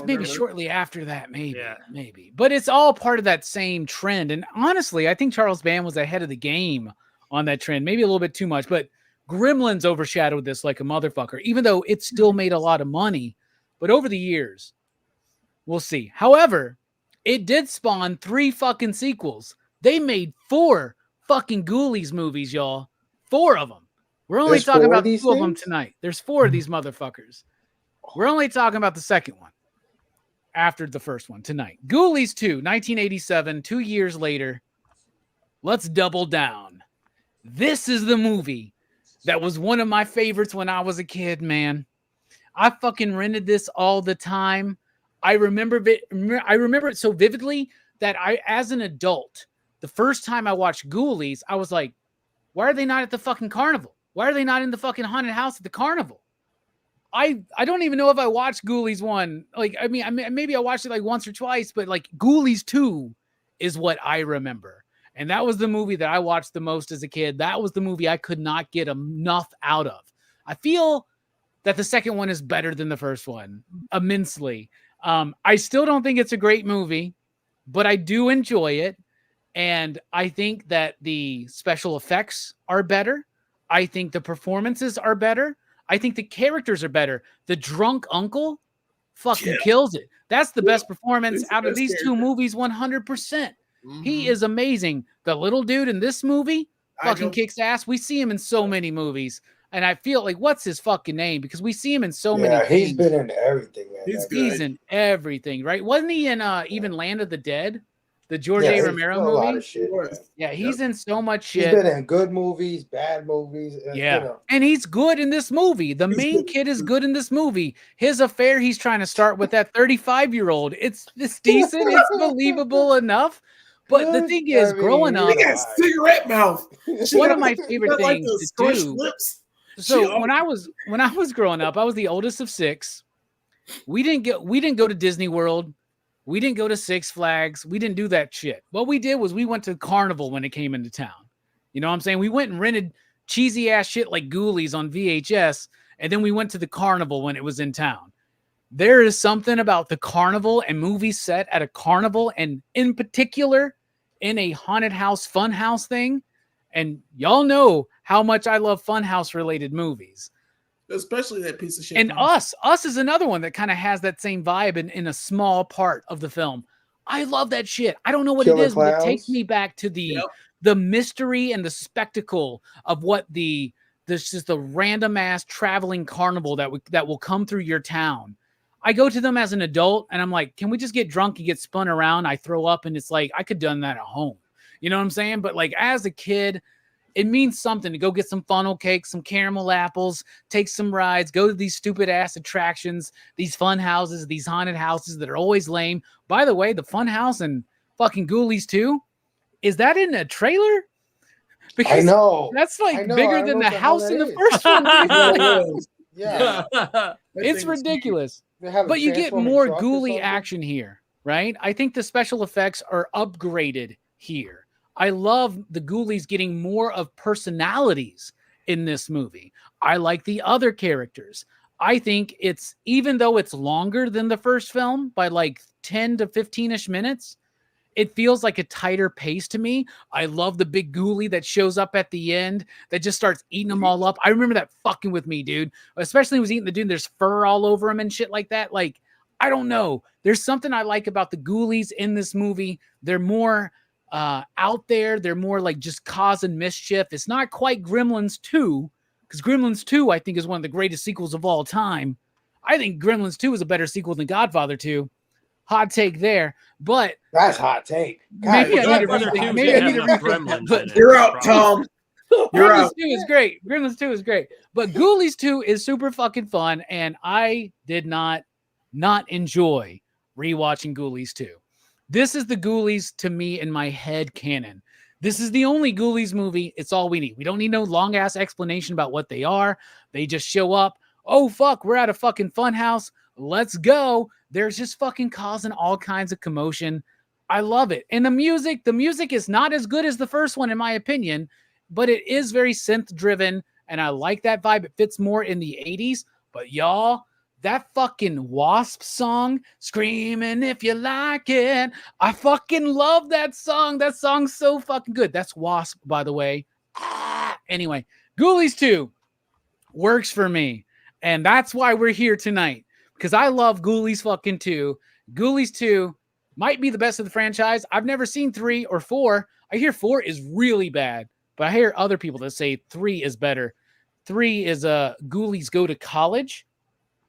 Maybe shortly after that, maybe. But it's all part of that same trend. And honestly, I think Charles Band was ahead of the game on that trend. Maybe a little bit too much, but Gremlins overshadowed this like a motherfucker, even though it still made a lot of money. But over the years, we'll see. However, it did spawn 3 fucking sequels. They made 4 fucking Ghoulies movies, y'all. 4 of them. We're only talking about 2 of them tonight. There's 4 of these motherfuckers. We're only talking about the second one after the first one tonight. Ghoulies 2, 1987, 2 years later. Let's double down. This is the movie that was one of my favorites when I was a kid, man. I fucking rented this all the time. I remember it so vividly that as an adult, the first time I watched Ghoulies, I was like, why are they not at the fucking carnival? Why are they not in the fucking haunted house at the carnival? I don't even know if I watched Ghoulies 1. Like, I mean, maybe I watched it like once or twice, but like Ghoulies 2 is what I remember. And that was the movie that I watched the most as a kid. That was the movie I could not get enough out of. I feel that the second one is better than the first one immensely. I still don't think it's a great movie, but I do enjoy it. And I think that the special effects are better. I think the performances are better. I think the characters are better. The drunk uncle fucking kills it. That's the best performance out of these 2 movies, 100%. Mm-hmm. He is amazing. The little dude in this movie fucking kicks ass. We see him in so many movies. And I feel like, what's his fucking name? Because we see him in so many things. He's been in everything, man. He's in everything, right? Wasn't he in even Land of the Dead? The George A. Romero movie? A lot of shit, yeah, he's in so much shit. He's been in good movies, bad movies. And he's good in this movie. The main kid is good in this movie. His affair he's trying to start with that 35-year-old. It's decent. It's believable enough. But the thing is, growing He up, got cigarette mouth. She one got of my the- favorite got, like, things the to scrunched do. lips. So when I was growing up, I was the oldest of 6. We didn't go to Disney World. We didn't go to Six Flags. We didn't do that shit. What we did was we went to Carnival when it came into town. You know what I'm saying? We went and rented cheesy ass shit like Ghoulies on VHS, and then we went to the Carnival when it was in town. There is something about the Carnival and movies set at a carnival, and in particular in a haunted house, fun house thing. And y'all know how much I love fun house related movies. Especially that piece of shit. And Us is another one that kind of has that same vibe in a small part of the film. I love that shit. I don't know what Killer it is, but it takes Clowns. me back to the mystery and the spectacle of what this is the random ass traveling carnival that will come through your town. I go to them as an adult and I'm like, can we just get drunk and get spun around? I throw up and it's like, I could have done that at home. You know what I'm saying? But like as a kid, it means something to go get some funnel cakes, some caramel apples, take some rides, go to these stupid ass attractions, these fun houses, these haunted houses that are always lame. By the way, the fun house and fucking Ghoulies 2, is that in a trailer? Because I know. that's like I know, bigger I than know the what the hell house that in the is. first one. Dude. Yeah. It's ridiculous. They have a But you get transforming more truck or ghoulie something? action here, right? I think the special effects are upgraded here. I love the Ghoulies getting more of personalities in this movie. I like the other characters. I think it's, even though it's longer than the first film by like 10 to 15-ish minutes, it feels like a tighter pace to me. I love the big ghoulie that shows up at the end that just starts eating them all up. I remember that fucking with me, dude. Especially when he was eating the dude, there's fur all over him and shit like that. Like, I don't know. There's something I like about the ghoulies in this movie. They're more out there. They're more like just causing mischief. It's not quite Gremlins 2, because Gremlins 2, I think, is one of the greatest sequels of all time. I think Gremlins 2 is a better sequel than Godfather 2. Hot take there, but That's hot take. maybe God, I need to Godfather rethink. 2 Maybe I didn't need to have enough rethink that. gremlins But in it. You're out, Tom. You're Gremlins out. 2 is great. Gremlins 2 is great. But Ghoulies 2 is super fucking fun, and I did not enjoy rewatching Ghoulies 2. This is the Ghoulies to me in my head canon. This is the only Ghoulies movie. It's all we need. We don't need no long ass explanation about what they are. They just show up. Oh fuck, we're at a fucking fun house. Let's go. They're just fucking causing all kinds of commotion. I love it. And the music is not as good as the first one in my opinion, but it is very synth driven and I like that vibe. It fits more in the 80s. But y'all, that fucking Wasp song, Screaming If You Like It. I fucking love that song. That song's so fucking good. That's Wasp, by the way. Anyway, Ghoulies 2 works for me. And that's why we're here tonight. Because I love Ghoulies fucking 2. Ghoulies 2 might be the best of the franchise. I've never seen 3 or 4. I hear 4 is really bad. But I hear other people that say 3 is better. 3 is Ghoulies Go to College.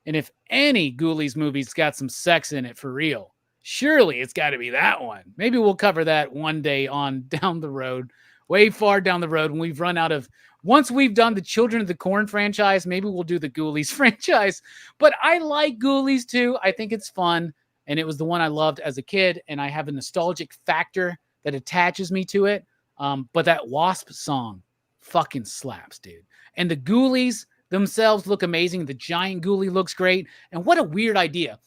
And if any Ghoulies movie's got some sex in it for real, surely it's got to be that one. Maybe we'll cover that one day on down the road, way far down the road when we've run out of, once we've done the Children of the Corn franchise, maybe we'll do the Ghoulies franchise. But I like Ghoulies too. I think it's fun. And it was the one I loved as a kid. And I have a nostalgic factor that attaches me to it. But that Wasp song fucking slaps, dude. And the Ghoulies themselves look amazing. The giant ghoulie looks great. And what a weird idea.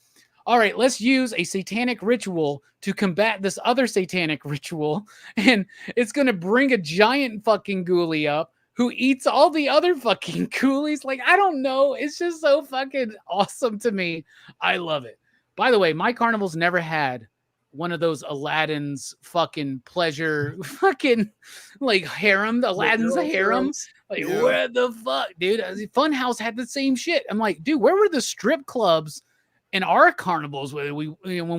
All right, let's use a satanic ritual to combat this other satanic ritual. And it's going to bring a giant fucking ghoulie up who eats all the other fucking ghoulies. Like, I don't know. It's just so fucking awesome to me. I love it. By the way, my carnival's never had one of those Aladdin's fucking pleasure fucking like harem. Aladdin's a harem. Like, where the fuck, dude? Funhouse had the same shit. I'm like, dude, where were the strip clubs in our carnivals when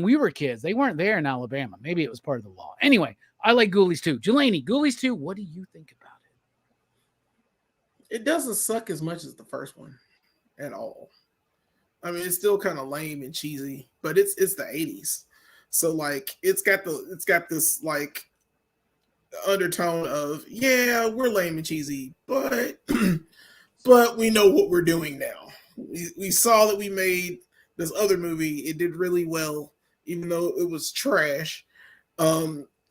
we were kids? They weren't there in Alabama. Maybe it was part of the law. Anyway, I like Ghoulies 2. Jelani, Ghoulies 2, what do you think about it? It doesn't suck as much as the first one at all. I mean, it's still kind of lame and cheesy, but it's the 80s. So like it's got this like undertone of, yeah, we're lame and cheesy, but but we know what we're doing now. We saw that we made this other movie. It did really well, even though it was trash.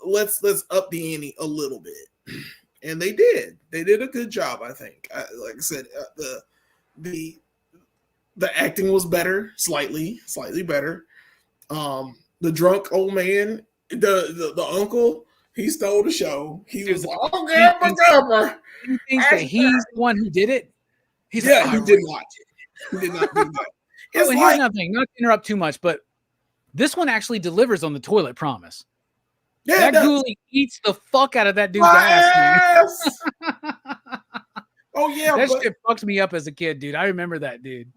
let's up the ante a little bit. And they did a good job, I think. Like I said, the acting was better, slightly better. The drunk old man, the uncle, he stole the show. He was like, "Oh, grandma." He thinks that he's the one who did it. He's Yeah, like, he did not. He did not do that. Oh, and here's another thing, not to interrupt too much, but this one actually delivers on the toilet promise. Yeah, that ghoulie eats the fuck out of that dude's ass. Oh yeah, that shit fucked me up as a kid, dude. I remember that, dude.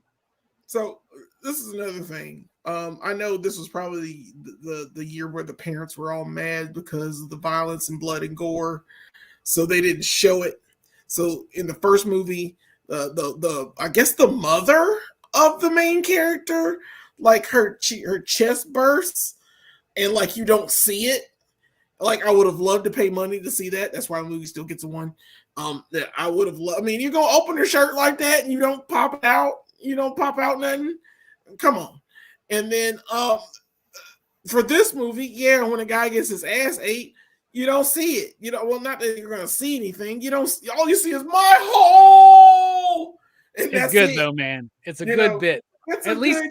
So this is another thing. I know this was probably the year where the parents were all mad because of the violence and blood and gore, so they didn't show it. So in the first movie, the I guess the mother of the main character, like her chest bursts, and like you don't see it. Like I would have loved to pay money to see that. That's why the movie still gets a 1. That I would have loved. I mean, you're gonna open her shirt like that and you don't pop it out. You don't pop out nothing. Come on. And then for this movie, yeah, when a guy gets his ass ate, you don't see it. You know, well, not that you're gonna see anything. You don't. All you see is my hole. And it's good though, man. It's a good bit. At least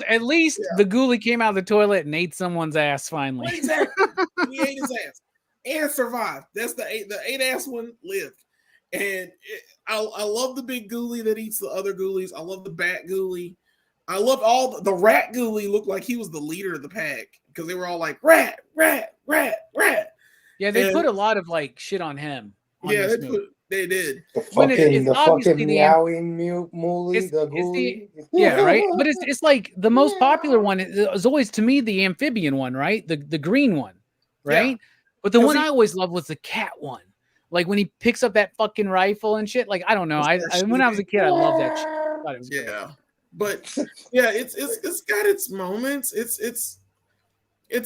the ghoulie came out of the toilet and ate someone's ass finally. Exactly. He ate his ass and survived. That's the 8-ass one lived. And I love the big ghoulie that eats the other ghoulies. I love the bat ghoulie. I love all the rat ghoulie looked like he was the leader of the pack because they were all like rat, rat, rat, rat. Yeah, they put a lot of like shit on him. Yeah, they did. The fucking meowing moolie, the ghoulie. Yeah, right. But it's like the most popular one is always to me the amphibian one, right? The green one, right? Yeah. But the one I always loved was the cat one. Like when he picks up that fucking rifle and shit. Like I don't know. When I was a kid, I loved that shit. Yeah, but yeah, it's got its moments. It's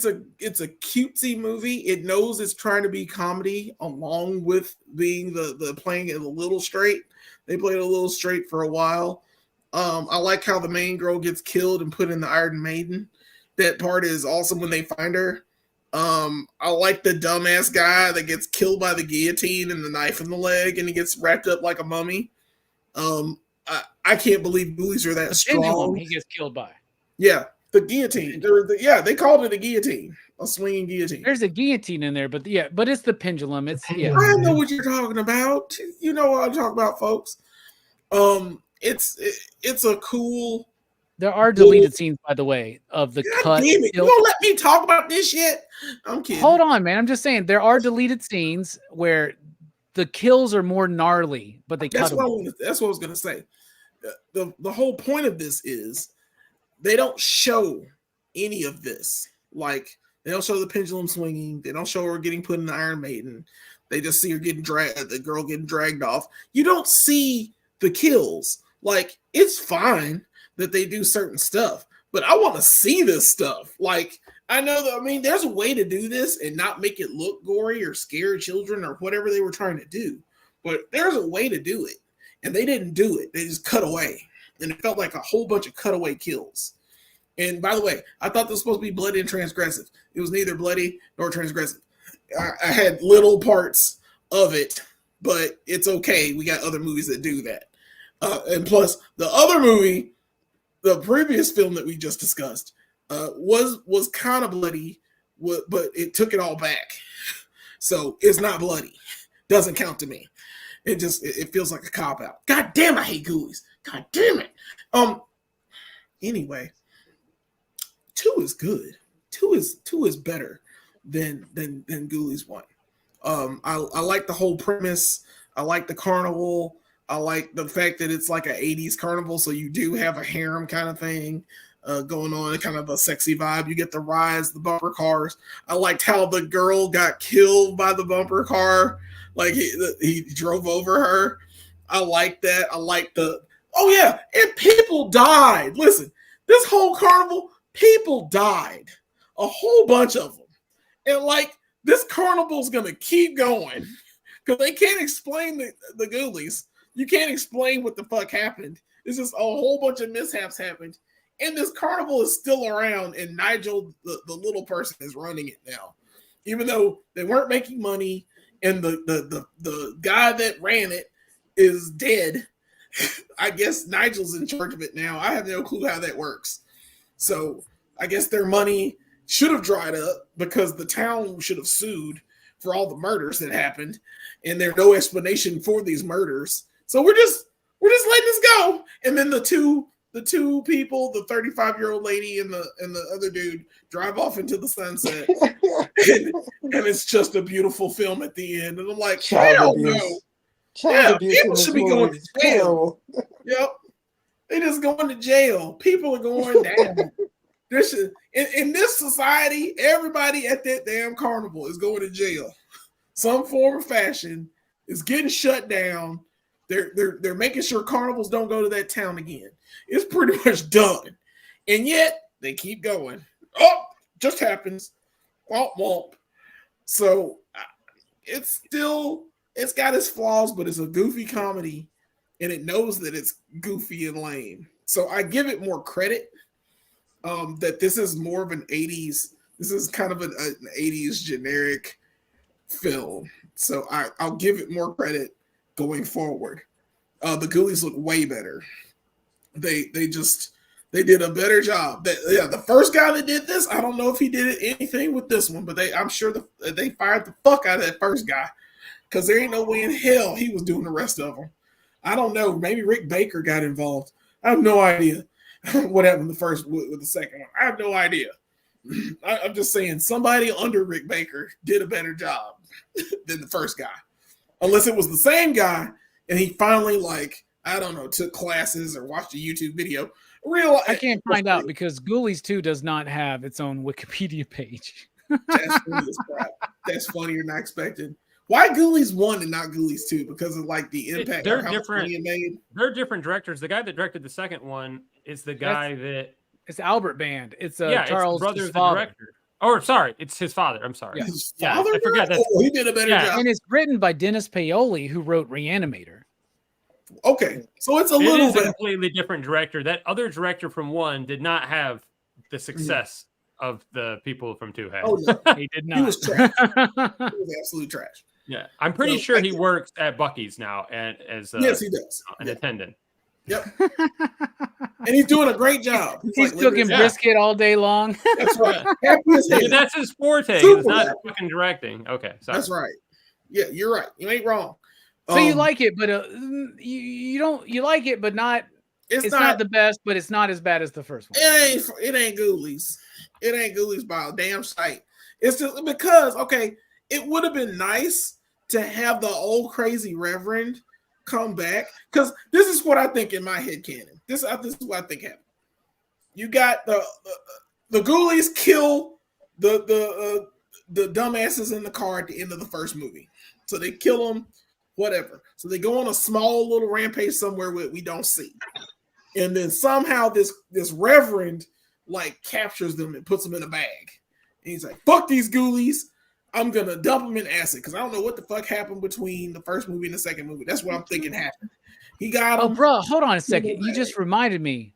a cutesy movie. It knows it's trying to be comedy along with being the playing it a little straight. They played it a little straight for a while. I like how the main girl gets killed and put in the Iron Maiden. That part is awesome when they find her. I like the dumbass guy that gets killed by the guillotine and the knife in the leg and he gets wrapped up like a mummy. I can't believe ghoulies are that strong. He gets killed by. Yeah. The guillotine. They called it a guillotine, a swinging guillotine. There's a guillotine in there, but it's the pendulum. It's I know what you're talking about. You know what I'm talking about, folks. It's a cool. There are deleted scenes, by the way, of the cut. Damn it. You gonna let me talk about this shit? I'm kidding. Hold on, man. I'm just saying there are deleted scenes where the kills are more gnarly, but they cut them. That's what I was gonna say. The whole point of this is they don't show any of this. Like they don't show the pendulum swinging. They don't show her getting put in the Iron Maiden. They just see her getting dragged, the girl getting dragged off. You don't see the kills. Like it's fine that they do certain stuff, but I want to see this stuff. Like I know that, I mean, there's a way to do this and not make it look gory or scare children or whatever they were trying to do, but there's a way to do it, and they didn't do it. They just cut away, and it felt like a whole bunch of cutaway kills. And by the way, I thought this was supposed to be bloody and transgressive. It was neither bloody nor transgressive. I had little parts of it, but it's okay. We got other movies that do that. And plus, the other movie, the previous film that we just discussed, was kind of bloody, but it took it all back. So it's not bloody. Doesn't count to me. It feels like a cop out. God damn, I hate ghoulies. God damn it. Anyway, 2 is good. 2 is better than Ghoulies 1. I like the whole premise. I like the carnival. I like the fact that it's like an 80s carnival, so you do have a harem kind of thing going on, kind of a sexy vibe. You get the rides, the bumper cars. I liked how the girl got killed by the bumper car. Like he drove over her. I like that. I like oh yeah, and people died. Listen, this whole carnival, people died. A whole bunch of them. And like, this carnival's going to keep going because they can't explain the ghoulies. You can't explain what the fuck happened. It's just a whole bunch of mishaps happened. And this carnival is still around, and Nigel, the little person, is running it now. even though they weren't making money, and the guy that ran it is dead. I guess Nigel's in charge of it now. I have no clue how that works. So I guess their money should have dried up because the town should have sued for all the murders that happened, and there's no explanation for these murders. So we're just letting this go. And then the two people, the 35-year-old lady and the other dude, drive off into the sunset, and it's just a beautiful film at the end. And I'm like, hell no. People should be going to jail. Yep, they just going to jail. People are going down. In this society, everybody at that damn carnival is going to jail. Some form or fashion is getting shut down. They're making sure carnivals don't go to that town again. It's pretty much done, and yet they keep going. Oh, just happens. Womp womp. So it's got its flaws, but it's a goofy comedy, and it knows that it's goofy and lame. So I give it more credit. That this is more of an 80s. This is kind of an 80s generic film. So I'll give it more credit going forward. The Ghoulies look way better. They did a better job. The first guy that did this, I don't know if he did anything with this one, but I'm sure they fired the fuck out of that first guy because there ain't no way in hell he was doing the rest of them. I don't know. Maybe Rick Baker got involved. I have no idea what happened with the second one. I have no idea. I'm just saying somebody under Rick Baker did a better job than the first guy. Unless it was the same guy and he finally, took classes or watched a YouTube video. I can't find out because Ghoulies 2 does not have its own Wikipedia page. That's funny as crap. That's funnier than I expected. Why Ghoulies 1 and not Ghoulies 2? Because of the impact They're of how different. much money it made? They're different directors. The guy that directed the second one is the guy that... It's Albert Band. It's it's Charles' the brother of the father. director. Oh, sorry. It's his father. I'm sorry. Yeah. His Yeah, father? I forgot that. He did a better job. And it's written by Dennis Paoli, who wrote Reanimator. Okay, so it's a It little is a bit. completely different director. That other director from 1 did not have the success of the people from 2 had. Oh no, He did he not. was trash. He was absolute trash. Yeah, I'm pretty So, sure he works at Buc-ee's now and as Yes, he does. an attendant. Yep, and he's doing a great job. He's cooking Yeah. brisket all day long. That's right. Happy as hell. Yeah, that's his forte. Super It's not happy. fucking directing. Okay, sorry. That's right. Yeah, you're right. You ain't wrong. So you like it, but you don't. You like it, but not. It's not the best, but it's not as bad as the first one. It ain't Ghoulies. It ain't Ghoulies by a damn sight. It's just because it would have been nice to have the old crazy Reverend come back, because this is what I think in my head canon. This is what I think happened. You got the Ghoulies kill the dumbasses in the car at the end of the first movie, so they kill them. Whatever. So they go on a small little rampage somewhere we don't see. And then somehow this Reverend captures them and puts them in a bag. And he's like, fuck these Ghoulies. I'm going to dump them in acid because I don't know what the fuck happened between the first movie and the second movie. That's what I'm thinking happened. He got them. Oh, bro, hold on a second. You just reminded me.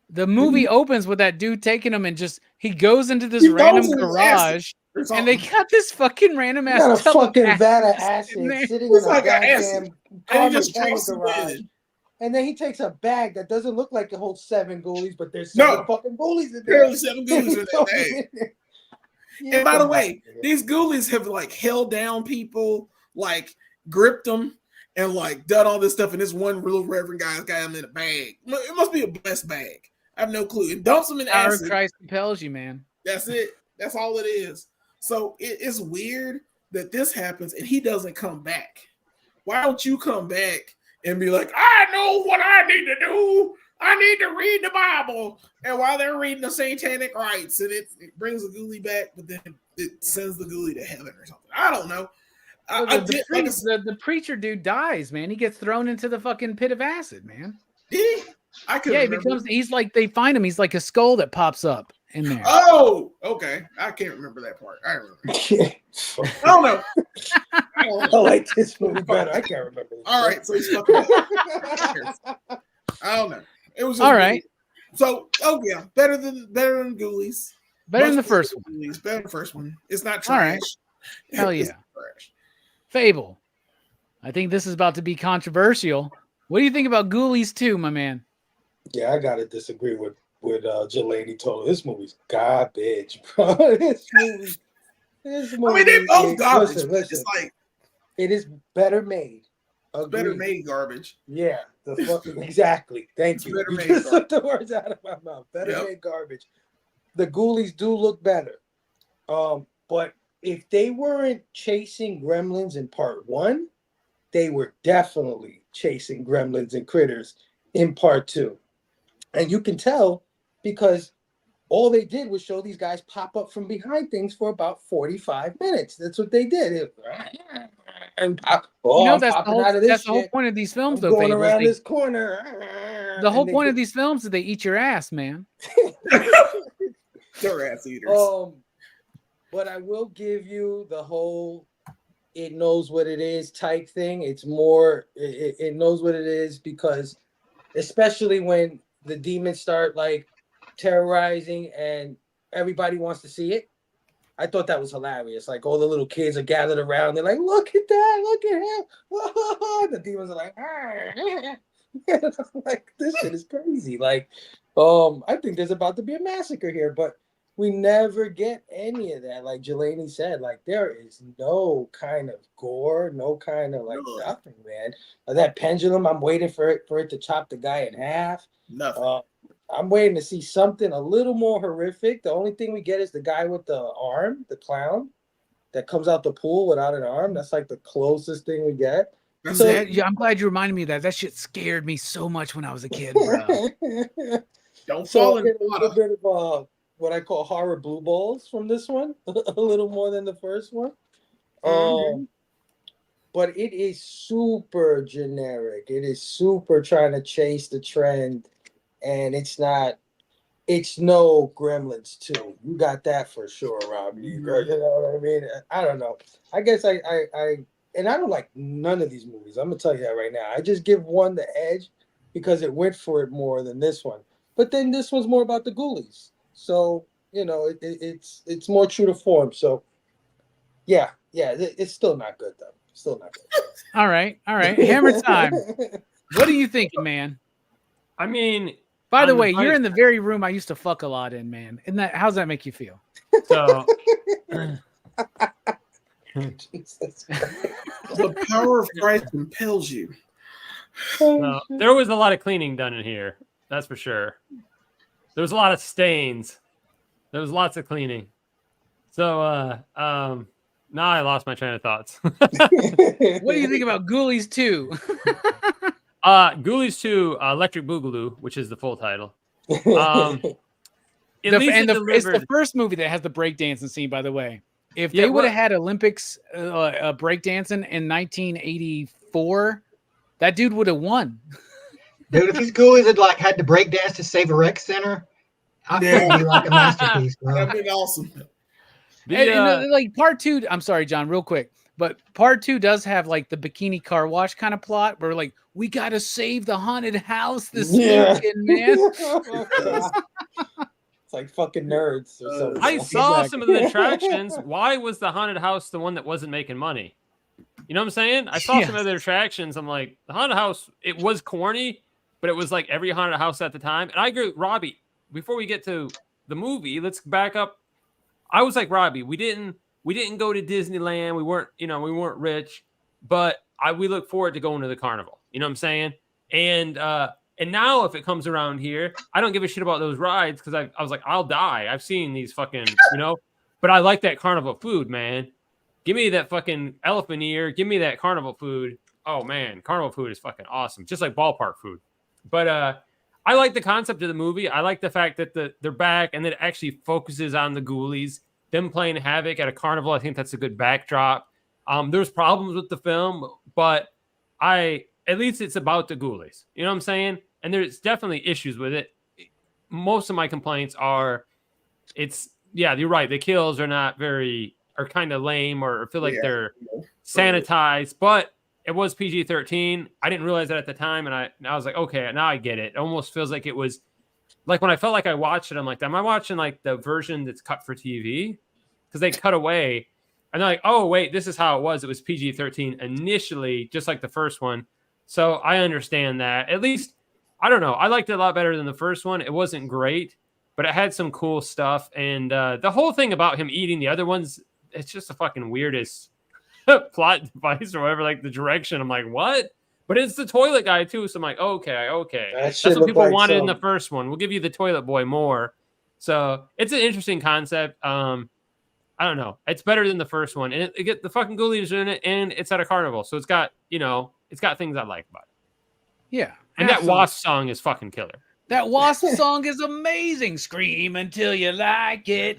The movie opens with that dude taking him and he goes into this random garage. And they got this fucking random ass. Got a fucking vat of acid sitting in a goddamn garage. And then he takes a bag that doesn't look like it holds 7 Ghoulies, but there's 7 fucking Ghoulies in there. There's 7 Ghoulies in that bag. And by the way, these Ghoulies have held down people, gripped them, and done all this stuff. And this one real Reverend guy's got him in a bag. It must be a blessed bag. I have no clue. It dumps them in Power acid. of Christ compels you, man. That's it. That's all it is. So it's weird that this happens and he doesn't come back. Why don't you come back and be like, I know what I need to do. I need to read the Bible. And while they're reading the satanic rites, and it brings the Ghoulie back, but then it sends the Ghoulie to heaven or something. I don't know. The preacher dude dies, man. He gets thrown into the fucking pit of acid, man. Did he? I couldn't remember. They find him. He's like a skull that pops up in there. Oh, okay. I can't remember that part. I remember. I don't know. I like this movie better. I can't remember. All right, so he's fucking up. I don't know. It was just all right. So, better than Ghoulies. Better than the first one. Ghoulies. Better than the first one. It's not All trash. right. Hell It's yeah. trash. Fable. I think this is about to be controversial. What do you think about Ghoulies 2, my man? Yeah, I gotta disagree with Jelani told. This movie's garbage, bro. This movie. I mean, they both garbage. Listen, But it's like it is better made. better Agreed. made garbage. Yeah, the fucking exactly. Thank It's you. better You made just garbage. took the words out of my mouth. Better Yep. made garbage. The Ghoulies do look better. But if they weren't chasing gremlins in part 1, they were definitely chasing gremlins and critters in part 2. And you can tell because all they did was show these guys pop up from behind things for about 45 minutes. That's what they did. And I'm that's popping the whole, out of this that's the whole shit. point of these films, I'm though. going Fable, around this corner. the whole And they point of get- these films is they eat your ass, man. They're ass eaters. But I will give you the whole it knows what it is type thing. It's more it knows what it is because especially when the demons start like terrorizing and everybody wants to see it. I thought that was hilarious. Like all the little kids are gathered around. They're like, look at that, look at him. The demons are like, like this shit is crazy. Like, I think there's about to be a massacre here, but we never get any of that. Like Jelani said, like there is no kind of gore, no kind of like nothing, man. That pendulum, I'm waiting for it to chop the guy in half. Nothing. I'm waiting to see something a little more horrific. The only thing we get is the guy with the arm, the clown that comes out the pool without an arm. That's like the closest thing we get. I'm glad you reminded me of that. That shit scared me so much when I was a kid, bro. Don't fall in a little bit of what I call horror blue balls from this one, a little more than the first one. But it is super generic. It is super trying to chase the trend, and it's no Gremlins 2. You got that for sure, Robbie. You know what I mean? I don't know. I guess I don't like none of these movies. I'm gonna tell you that right now. I just give one the edge because it went for it more than this one. But then this one's more about the Ghoulies. So, it's more true to form. So, yeah, it's still not good, though. Still not good. All right. Hammer time. What are you thinking, man? I mean, by the way, you're in the very room I used to fuck a lot in, man. How's that make you feel? So, the power of Christ compels you. There was a lot of cleaning done in here. That's for sure. There was a lot of stains. There was lots of cleaning. So, now I lost my train of thoughts. What do you think about Ghoulies 2? Ghoulies 2, Electric Boogaloo, which is the full title. It's the first movie that has the breakdancing scene, by the way. If they would have had Olympics breakdancing in 1984, that dude would have won. Dude, if these Ghoulies had to break dance to save a rec center, I think it'd be like a masterpiece, bro. That'd be awesome. And like part 2, I'm sorry, John, real quick, but part 2 does have like the bikini car wash kind of plot where like we gotta save the haunted house this weekend, man. It's like fucking nerds or something. I saw some of the attractions. Why was the haunted house the one that wasn't making money? You know what I'm saying? I saw some of the attractions. I'm like, the haunted house, it was corny, but it was like every haunted house at the time. And I agree with Robbie. Before we get to the movie, let's back up. I was like Robbie. We didn't go to Disneyland. We weren't rich, but we look forward to going to the carnival. You know what I'm saying? And now if it comes around here, I don't give a shit about those rides because I was like, I'll die. I've seen these fucking, but I like that carnival food, man. Give me that fucking elephant ear. Give me that carnival food. Oh man, carnival food is fucking awesome. Just like ballpark food. But I like the concept of the movie. I like the fact that they're back and that it actually focuses on the Ghoulies, them playing havoc at a carnival. I think that's a good backdrop. There's problems with the film, but at least it's about the Ghoulies. You know what I'm saying? And there's definitely issues with it. Most of my complaints are, you're right. The kills are kind of lame or feel like they're sanitized, but it was PG-13. I didn't realize that at the time, and I was like, okay, now I get it. It almost feels like it was like when I felt like I watched it, I'm like, am I watching like the version that's cut for TV? Because they cut away And they're like, oh, wait, this is how it was. It was PG-13 initially, just like the first one. So I understand that. At least, I don't know. I liked it a lot better than the first one. It wasn't great, but it had some cool stuff. And the whole thing about him eating the other ones, it's just the fucking weirdest plot device or whatever, like the direction. I'm like, what? But it's the toilet guy, too. So I'm like, okay. That's what people wanted in the first one. We'll give you the toilet boy more. So it's an interesting concept. I don't know. It's better than the first one, and it get the fucking ghoulies in it, and it's at a carnival, so it's got it's got things I like about it. Yeah, and that Wasp song is fucking killer. That Wasp song is amazing. Scream until you like it,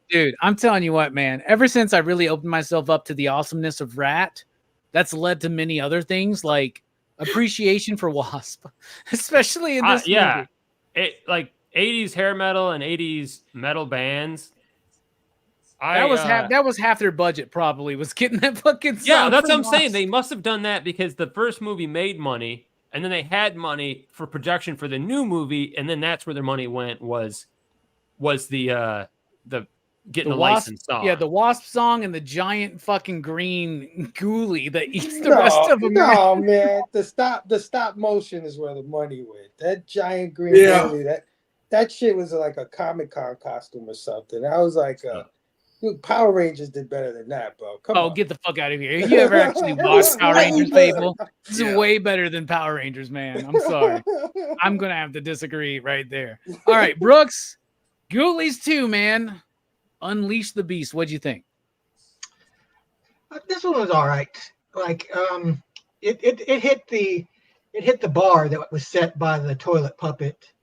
dude. I'm telling you what, man. Ever since I really opened myself up to the awesomeness of Rat, that's led to many other things like appreciation for Wasp, especially in this movie. It like 80s hair metal and 80s metal bands. That was half their budget, probably, was getting that fucking song. Yeah, that's what I'm saying. They must have done that because the first movie made money, and then they had money for production for the new movie, and then that's where their money went was the getting the license song. Yeah, the Wasp song and the giant fucking green ghoulie that eats the rest of them. No, man. The stop motion is where the money went. That giant green ghoulie, that shit was like a Comic-Con costume or something. I was like, dude, Power Rangers did better than that, bro. Come on. Get the fuck out of here. If you ever actually watched Power Rangers, Fable, this is way better than Power Rangers, man. I'm sorry. I'm going to have to disagree right there. All right, Brooks, Ghoulies 2, man. Unleash the Beast. What'd you think? This one was all right. Like, it hit the bar that was set by the toilet puppet.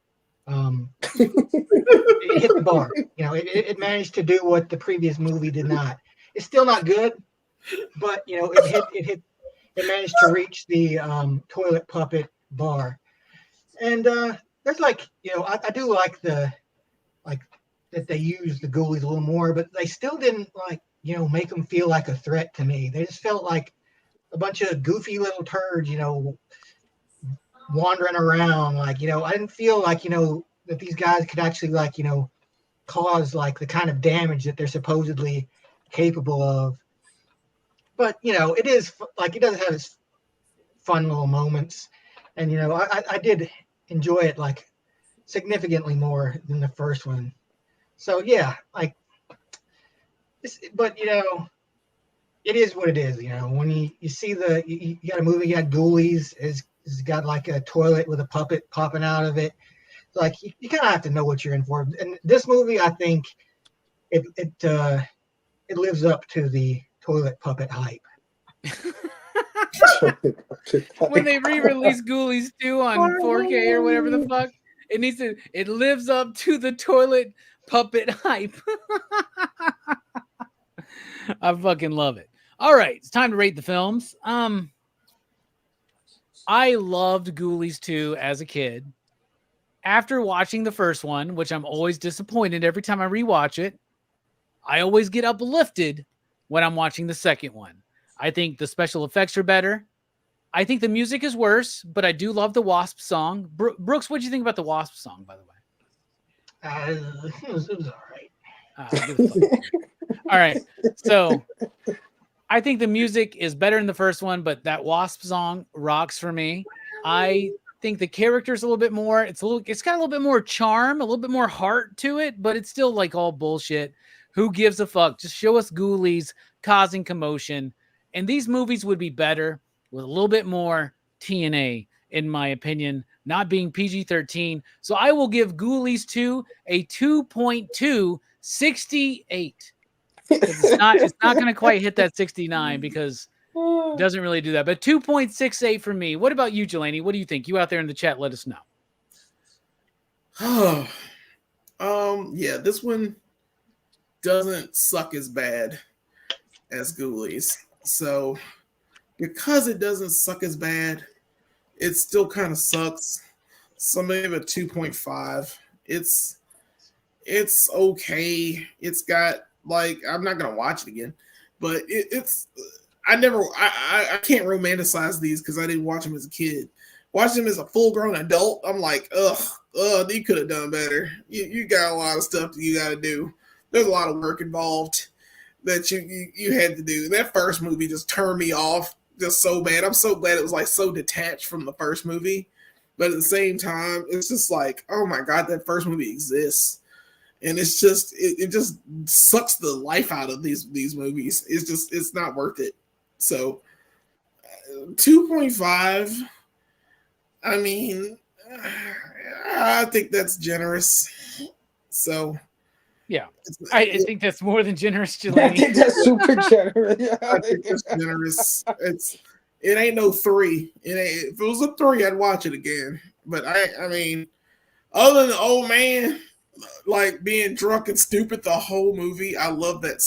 It hit the bar. It managed to do what the previous movie did not. It's still not good, but it managed to reach the toilet puppet bar. And there's like, I do like that they used the ghoulies a little more, but they still didn't make them feel like a threat to me. They just felt like a bunch of goofy little turds, wandering around. I didn't feel like, that these guys could actually cause the kind of damage that they're supposedly capable of. But, it is it does have its fun little moments. And, I did enjoy it significantly more than the first one. So yeah, but it is what it is. When you see you got a movie, you got Ghoulies, it's got a toilet with a puppet popping out of it. You kind of have to know what you're in for. And this movie, I think it lives up to the toilet puppet hype. When they re-release Ghoulies 2 on 4K or whatever the fuck, it lives up to the toilet puppet hype. I fucking love it. All right, it's time to rate the films. I loved Ghoulies 2 as a kid. After watching the first one, which I'm always disappointed every time I rewatch it, I always get uplifted when I'm watching the second one. I think the special effects are better. I think the music is worse, but I do love the Wasp song. Brooks, what do you think about the Wasp song, by the way? It was all right. All right. So I think the music is better in the first one, but that Wasp song rocks for me. I think the character's a little bit more, it's got a little bit more charm, a little bit more heart to it, but it's still all bullshit. Who gives a fuck? Just show us ghoulies causing commotion. And these movies would be better with a little bit more TNA, in my opinion, not being PG-13. So I will give Ghoulies 2 a 2.268. It's not going to quite hit that 69 because it doesn't really do that. But 2.68 for me. What about you, Jelani? What do you think? You out there in the chat, let us know. Yeah, this one doesn't suck as bad as Ghoulies. So because it doesn't suck as bad, it still kind of sucks. So maybe a 2.5. It's okay. It's got I'm not gonna watch it again, but I can't romanticize these because I didn't watch them as a kid. Watching them as a full-grown adult, I'm like, you could have done better. You got a lot of stuff that you got to do. There's a lot of work involved. that you had to do. That first movie just turned me off just so bad. I'm so glad it was like so detached from the first movie, but at the same time, it's just like, oh my god, that first movie exists, and it's just it just sucks the life out of these movies. It's not worth it. So 2.5. I mean, I think that's generous. So. Yeah, I think that's more than generous, I Jelani. think that's super generous. I think it's generous. It ain't no 3. If it was a 3, I'd watch it again. But I mean, other than the old man like being drunk and stupid the whole movie, I love that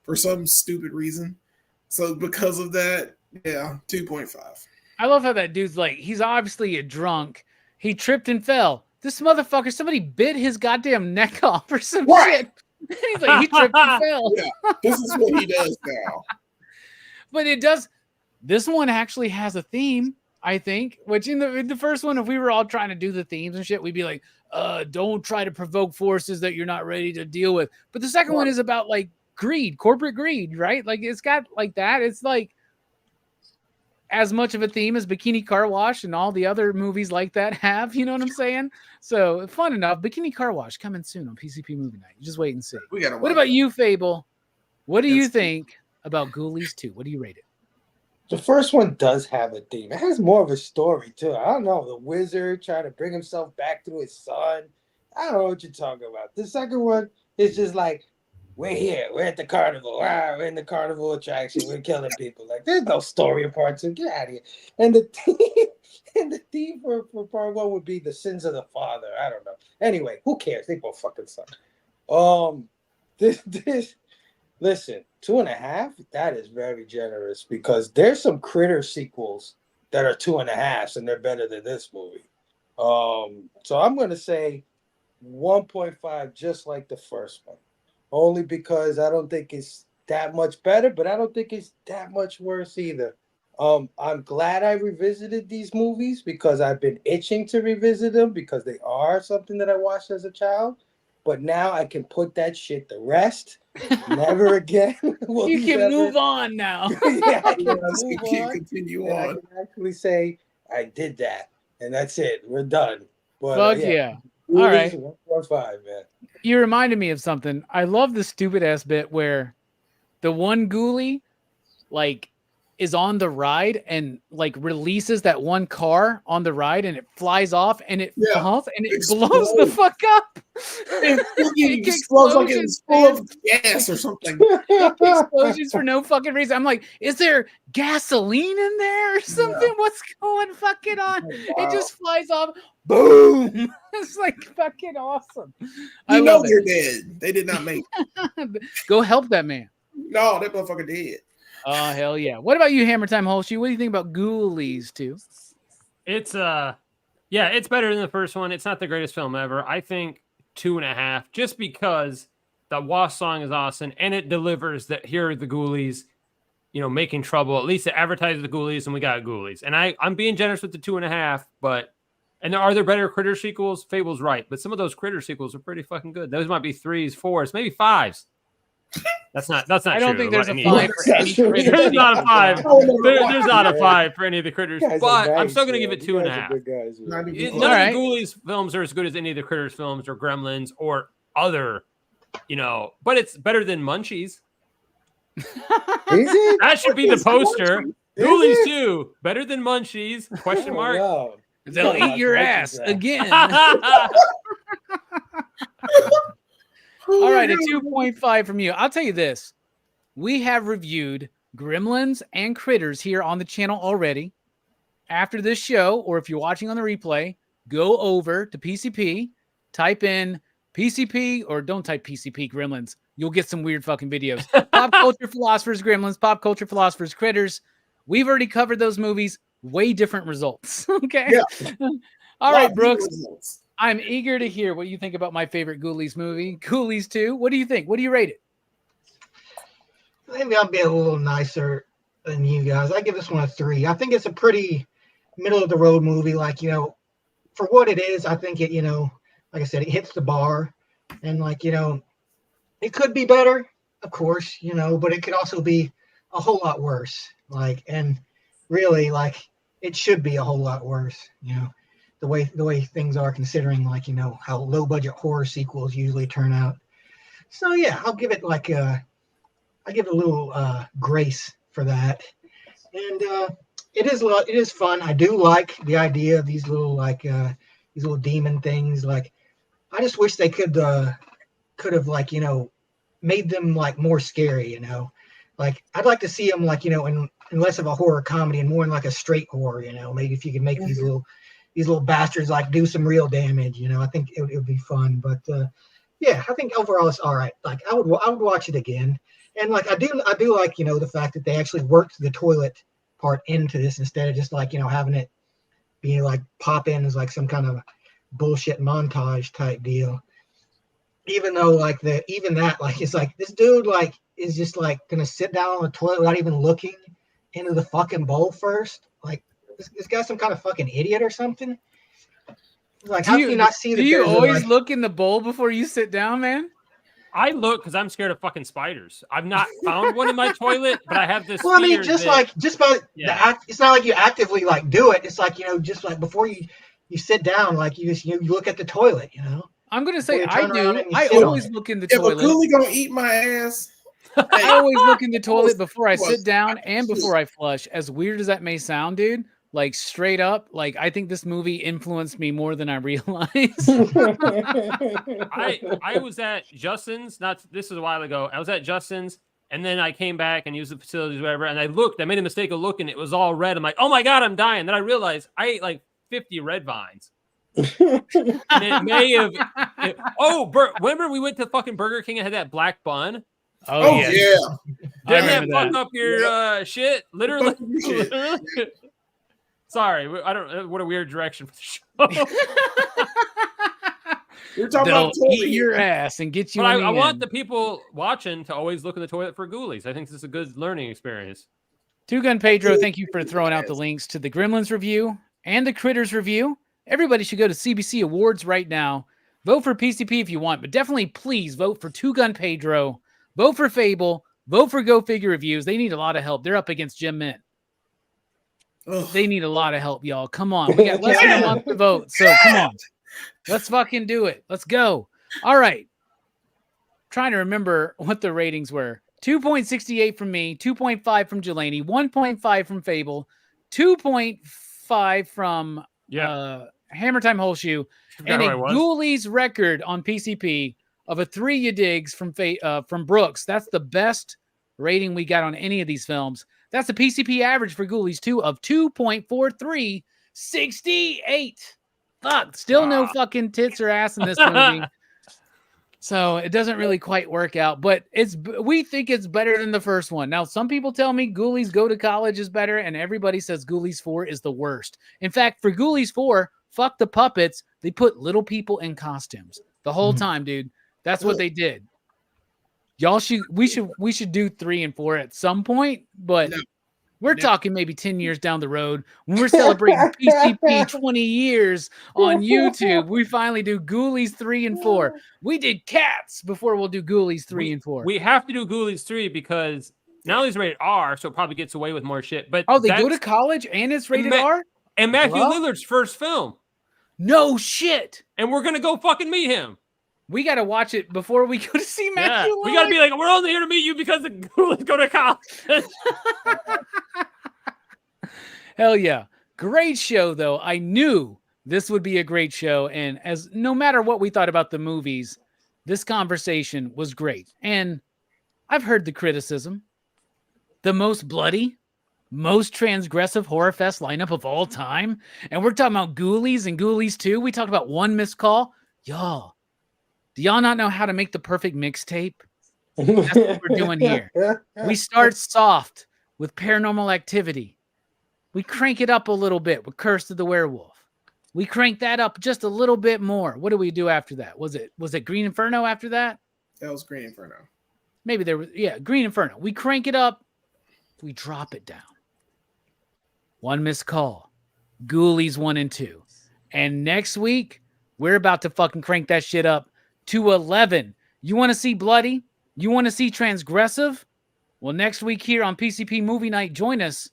for some stupid reason. So because of that, yeah, 2.5. I love how that dude's like, he's obviously a drunk. He tripped and fell. This motherfucker, somebody bit his goddamn neck off or some shit. He's like, he tripped and fell. Yeah, this is what he does now. But it does. This one actually has a theme, I think. Which in the first one, if we were all trying to do the themes and shit, we'd be like, don't try to provoke forces that you're not ready to deal with. But the second one is about like greed, corporate greed, right? Like it's got like that. It's like as much of a theme as Bikini Car Wash and all the other movies like that have, you know what I'm saying? So fun enough. Bikini Car Wash coming soon on PCP Movie Night. Just wait and see. What about you, Fable? What do you think about Ghoulies 2? What do you rate it? The first one does have a theme. It has more of a story too. I don't know. The wizard trying to bring himself back through his son. I don't know what you're talking about. The second one is just like, we're here. We're at the carnival. We're in the carnival attraction. We're killing people. Like, there's no story in part 2. Get out of here. And the theme for part 1 would be the sins of the father. I don't know. Anyway, who cares? They both fucking suck. Listen, 2.5. That is very generous because there's some Critter sequels that are 2.5s and they're better than this movie. So I'm gonna say 1.5, just like the first one. Only because I don't think it's that much better, but I don't think it's that much worse either. I'm glad I revisited these movies because I've been itching to revisit them because they are something that I watched as a child. But now I can put that shit to rest. Never again. You can move on now. Yeah, I can continue on. I can actually say I did that, and that's it. We're done. But Fuck yeah. All right. 1.5, man. You reminded me of something. I love the stupid ass bit where the one ghoulie like is on the ride and like releases that one car on the ride and it flies off and it falls and it blows the fuck up. It explodes like it's full of gas or something. Explosions for no fucking reason. I'm like, is there gasoline in there or something? Yeah. What's going fucking on? Wow. It just flies off. Boom! It's like fucking awesome. You know they're dead. They did not make it. Go help that man. No, that motherfucker dead. Oh hell yeah! What about you, Hammer Time Holshoe? What do you think about Ghoulies 2? It's it's better than the first one. It's not the greatest film ever. I think 2.5, just because the Wasp song is awesome and it delivers that here are the Ghoulies, making trouble. At least it advertises the Ghoulies and we got Ghoulies. And I'm being generous with the 2.5, but are there better Critter sequels? Fable's right, but some of those Critter sequels are pretty fucking good. Those might be 3s, 4s, maybe 5s. That's not true. I don't think there's a 5 for any critter. There's not a 5. There's not a 5 for any of the critters. But I'm still going to give it 2.5. None of the Ghoulies films are as good as any of the Critters films or Gremlins or other, but it's better than Munchies. Is it? That should be the poster. Ghoulies 2, better than Munchies? Question mark. Wow. They'll eat your ass again. All right, a 2.5 from you. I'll tell you this. We have reviewed Gremlins and Critters here on the channel already. After this show, or if you're watching on the replay, go over to PCP, type in PCP, or don't type PCP Gremlins. You'll get some weird fucking videos. Pop Culture Philosophers Gremlins, Pop Culture Philosophers Critters. We've already covered those movies. Way different results. Okay? Yeah. All right, Brooks. I'm eager to hear what you think about my favorite Ghoulies movie, Ghoulies 2. What do you think? What do you rate it? Maybe I'll be a little nicer than you guys. I give this one a 3. I think it's a pretty middle of the road movie. Like, for what it is, I think it, like I said, it hits the bar. And it could be better. of course, you know, but it could also be a whole lot worse. Like, and really, like, it should be a whole lot worse, you know, the way things are, considering, like, you know, how low budget horror sequels usually turn out. So yeah, I'll give it like I give it a little grace for that. And it is fun. I do like the idea of these little these little demon things. Like, I just wish they could have, like, you know, made them like more scary, you know. Like, I'd like to see them, like, you know, in less of a horror comedy and more in like a straight horror, you know. Maybe if you could make these little bastards like do some real damage, you know. I think it would be fun. But yeah, I think overall it's all right. Like, I would watch it again. And like, I do like, you know, the fact that they actually worked the toilet part into this instead of just, like, you know, having it be like pop in as like some kind of bullshit montage type deal. Even though, like, even that, like, it's like this dude, like, is just like gonna sit down on the toilet without even looking into the fucking bowl first. Like, this guy's some kind of fucking idiot or something. Like, how can you not see that? Do you always look in the bowl before you sit down, man? I look because I'm scared of fucking spiders. I've not found one in my toilet, but I have this. Well, I mean, just by the act, it's not like you actively like do it. It's like, you know, just like before you sit down, like you look at the toilet, you know. I'm gonna say I do. I always look in the toilet. If a ghoulie gonna eat my ass, I always look in the toilet before I sit down and before I flush. As weird as that may sound, dude, like, straight up, like, I think this movie influenced me more than I realized. I was at Justin's, this was a while ago. I was at Justin's, and then I came back and used the facilities, whatever, and I made a mistake of looking. It was all red. I'm like, oh my God, I'm dying. Then I realized I ate like 50 red vines. And it may have. Remember we went to fucking Burger King and had that black bun? Oh yeah. Didn't that fuck up your shit? Literally. Sorry, I don't. What a weird direction for the show. We're talking about eat your ass and get you. But I want the people watching to always look in the toilet for ghoulies. I think this is a good learning experience. Two Gun Pedro, thank you for throwing out the links to the Gremlins review and the Critters review. Everybody should go to CBC Awards right now. Vote for PCP if you want, but definitely please vote for Two Gun Pedro. Vote for Fable. Vote for Go Figure Reviews. They need a lot of help. They're up against Jim Mint. They need a lot of help, y'all. Come on. We got less than a month to vote, so come on. Let's fucking do it. Let's go. All right. Trying to remember what the ratings were. 2.68 from me, 2.5 from Jelani, 1.5 from Fable, 2.5 from Hammer Time Whole Shoe, and a Ghoulies record on PCP of a 3 you digs from Brooks. That's the best rating we got on any of these films. That's the PCP average for Ghoulies 2 of 2.43, 68. Fuck, still no fucking tits or ass in this movie. So it doesn't really quite work out, but we think it's better than the first one. Now, some people tell me Ghoulies Go to College is better, and everybody says Ghoulies 4 is the worst. In fact, for Ghoulies 4, fuck the puppets. They put little people in costumes the whole time, dude. That's what they did. We should do 3 and 4 at some point, but we're talking maybe 10 years down the road when we're celebrating PCP 20 years on YouTube. We finally do Ghoulies 3 and 4. We did Cats before we'll do Ghoulies 3 and 4. We have to do Ghoulies 3 because now he's rated R, so it probably gets away with more shit. But they go to college and it's rated R? And Matthew Lillard's first film. No shit. And we're going to go fucking meet him. We got to watch it before we go to see Matthew Lillard. We got to be like, we're only here to meet you because the Ghoulies go to college. Hell yeah. Great show, though. I knew this would be a great show. And as no matter what we thought about the movies, this conversation was great. And I've heard the criticism. The most bloody, most transgressive Horrorfest lineup of all time. And we're talking about Ghoulies and Ghoulies 2. We talked about One Missed Call. Y'all, do y'all not know how to make the perfect mixtape? That's what we're doing here. We start soft with Paranormal Activity. We crank it up a little bit with Curse of the Werewolf. We crank that up just a little bit more. What do we do after that? Was it Green Inferno after that? That was Green Inferno. Maybe there was, Green Inferno. We crank it up. We drop it down. One Missed Call. Ghoulies 1 and 2. And next week, we're about to fucking crank that shit up to 11. You want to see bloody? You want to see transgressive? Well, next week here on PCP Movie Night, join us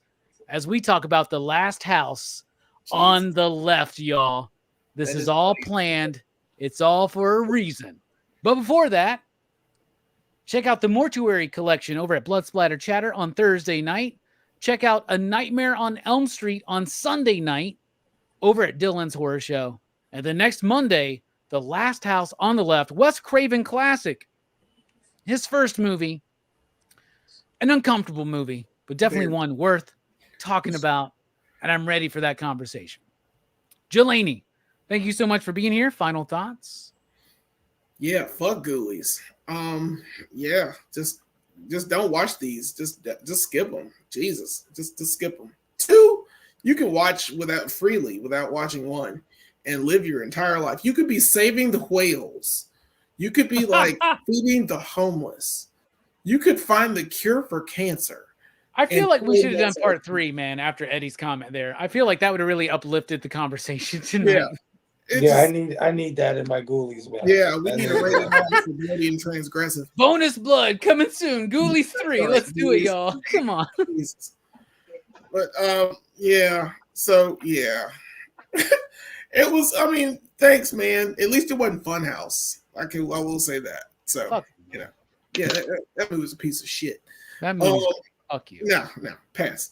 as we talk about The Last House on the Left, y'all. This is all planned. It's all for a reason. But before that, check out the Mortuary Collection over at Blood Splatter Chatter on Thursday night. Check out A Nightmare on Elm Street on Sunday night over at Dylan's Horror Show. And the next Monday, The Last House on the Left, Wes Craven classic. His first movie, an uncomfortable movie, but definitely one worth talking about. And I'm ready for that conversation. Jelani, thank you so much for being here. Final thoughts? Yeah, fuck Ghoulies. Yeah, just don't watch these. Just skip them. Jesus, just skip them. 2, you can watch freely without watching 1 and live your entire life. You could be saving the whales. You could be like feeding the homeless. You could find the cure for cancer. I feel like we should have done part 3, man, after Eddie's comment there. I feel like that would have really uplifted the conversation tonight. Yeah. I need that in my Ghoulies, man. Yeah, we need a rated R for bloody and transgressive. Bonus blood coming soon. Ghoulies 3. Let's do it, y'all. Come on. But yeah. So yeah. It was, I mean, thanks, man. At least it wasn't Funhouse. I will say that. So Fuck. yeah, that movie was a piece of shit. That movie, fuck you. No, pass.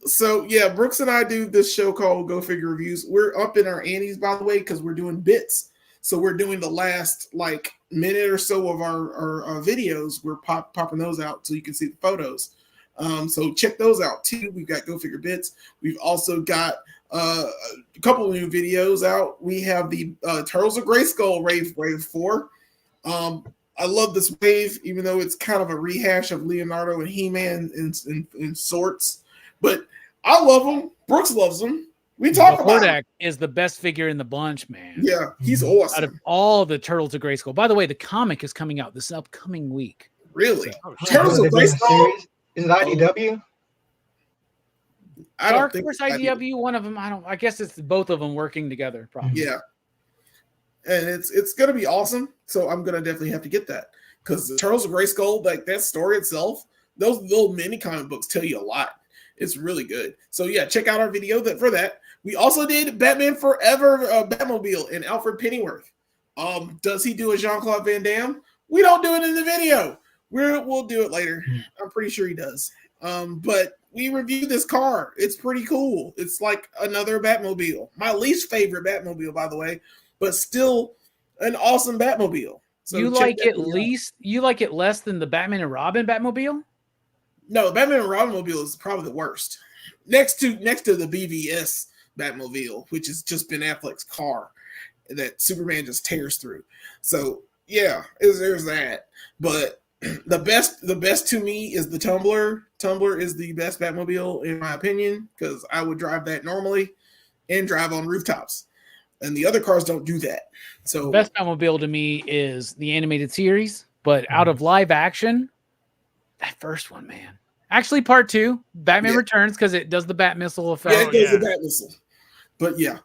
So yeah, Brooks and I do this show called Go Figure Reviews. We're up in our antes, by the way, because we're doing bits. So we're doing the last like minute or so of our videos. We're popping those out so you can see the photos. So check those out too. We've got Go Figure Bits. We've also got a couple of new videos out. We have the Turtles of Grayskull Wave 4. I love this wave, even though it's kind of a rehash of Leonardo and He-Man in sorts. But I love him. Brooks loves him. We talk about Hordak is the best figure in the bunch, man. Yeah, he's awesome. Out of all the Turtles of Grayskull. By the way, the comic is coming out this upcoming week. Really? Turtles of Grayskull? Is it IDW? I don't Dark think Horse IDW, one of them. I guess it's both of them working together, probably. Yeah. And it's gonna be awesome. So I'm gonna definitely have to get that. Because the Turtles of Grayskull, like that story itself, those little mini comic books tell you a lot. It's really good. So yeah, check out our video for that. We also did Batman Forever Batmobile and Alfred Pennyworth. Does he do a Jean-Claude Van Damme? We don't do it in the video. We'll do it later. I'm pretty sure he does. But we reviewed this car. It's pretty cool. It's like another Batmobile. My least favorite Batmobile, by the way, but still an awesome Batmobile. So you like it less than the Batman and Robin Batmobile? No, the Batman and Robin Mobile is probably the worst. Next to the BVS Batmobile, which has just been Affleck's car that Superman just tears through. So yeah, there's that. But the best to me is the Tumbler. Tumbler is the best Batmobile in my opinion, because I would drive that normally and drive on rooftops. And the other cars don't do that. So the best Batmobile to me is the animated series, but out of live action, that first one, man. Actually, part 2, Batman Returns, because it does the Bat Missile effect. Yeah, it does the Bat Missile. But yeah.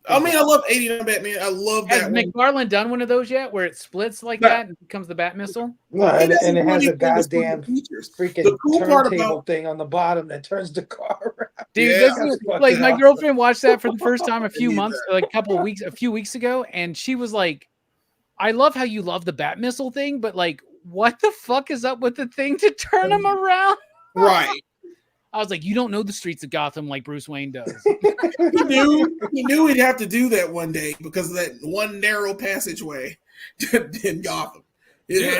I mean, I love 89 Batman. I love that. Has McFarlane done one of those yet, where it splits like that and becomes the Bat Missile? No, and it has a goddamn freaking turntable thing on the bottom that turns the car around. Dude, like my girlfriend watched that for the first time a few weeks ago, and she was like, "I love how you love the Bat Missile thing, but like, what the fuck is up with the thing to turn him around?" Right. I was like, you don't know the streets of Gotham like Bruce Wayne does. he knew he'd have to do that one day because of that one narrow passageway in Gotham. Dude,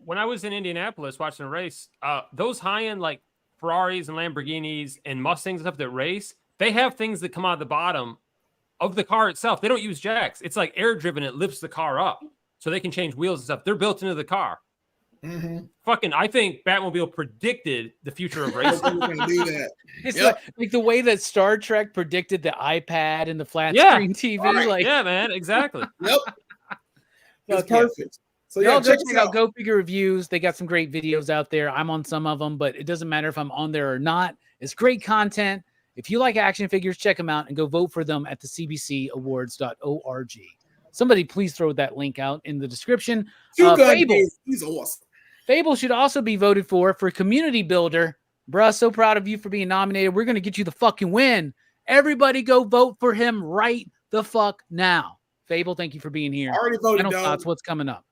when I was in Indianapolis watching a race, those high-end like Ferraris and Lamborghinis and Mustangs and stuff that race, they have things that come out of the bottom of the car itself. They don't use jacks. It's like air driven. It lifts the car up so they can change wheels and stuff. They're built into the car. Mm-hmm. Fucking, I think Batmobile predicted the future of racing. Do that. It's like the way that Star Trek predicted the iPad and the flat screen TV. Right. Like, yeah, man, exactly. Yep. It's perfect. So yeah, check out Go Figure Reviews. They got some great videos out there. I'm on some of them, but it doesn't matter if I'm on there or not. It's great content. If you like action figures, check them out and go vote for them at the cbcawards.org. Somebody please throw that link out in the description. Two Gun Fable. Kids, he's awesome. Fable should also be voted for community builder. Bruh, so proud of you for being nominated. We're going to get you the fucking win. Everybody go vote for him right the fuck now. Fable, thank you for being here. I already voted. Final thoughts, what's coming up?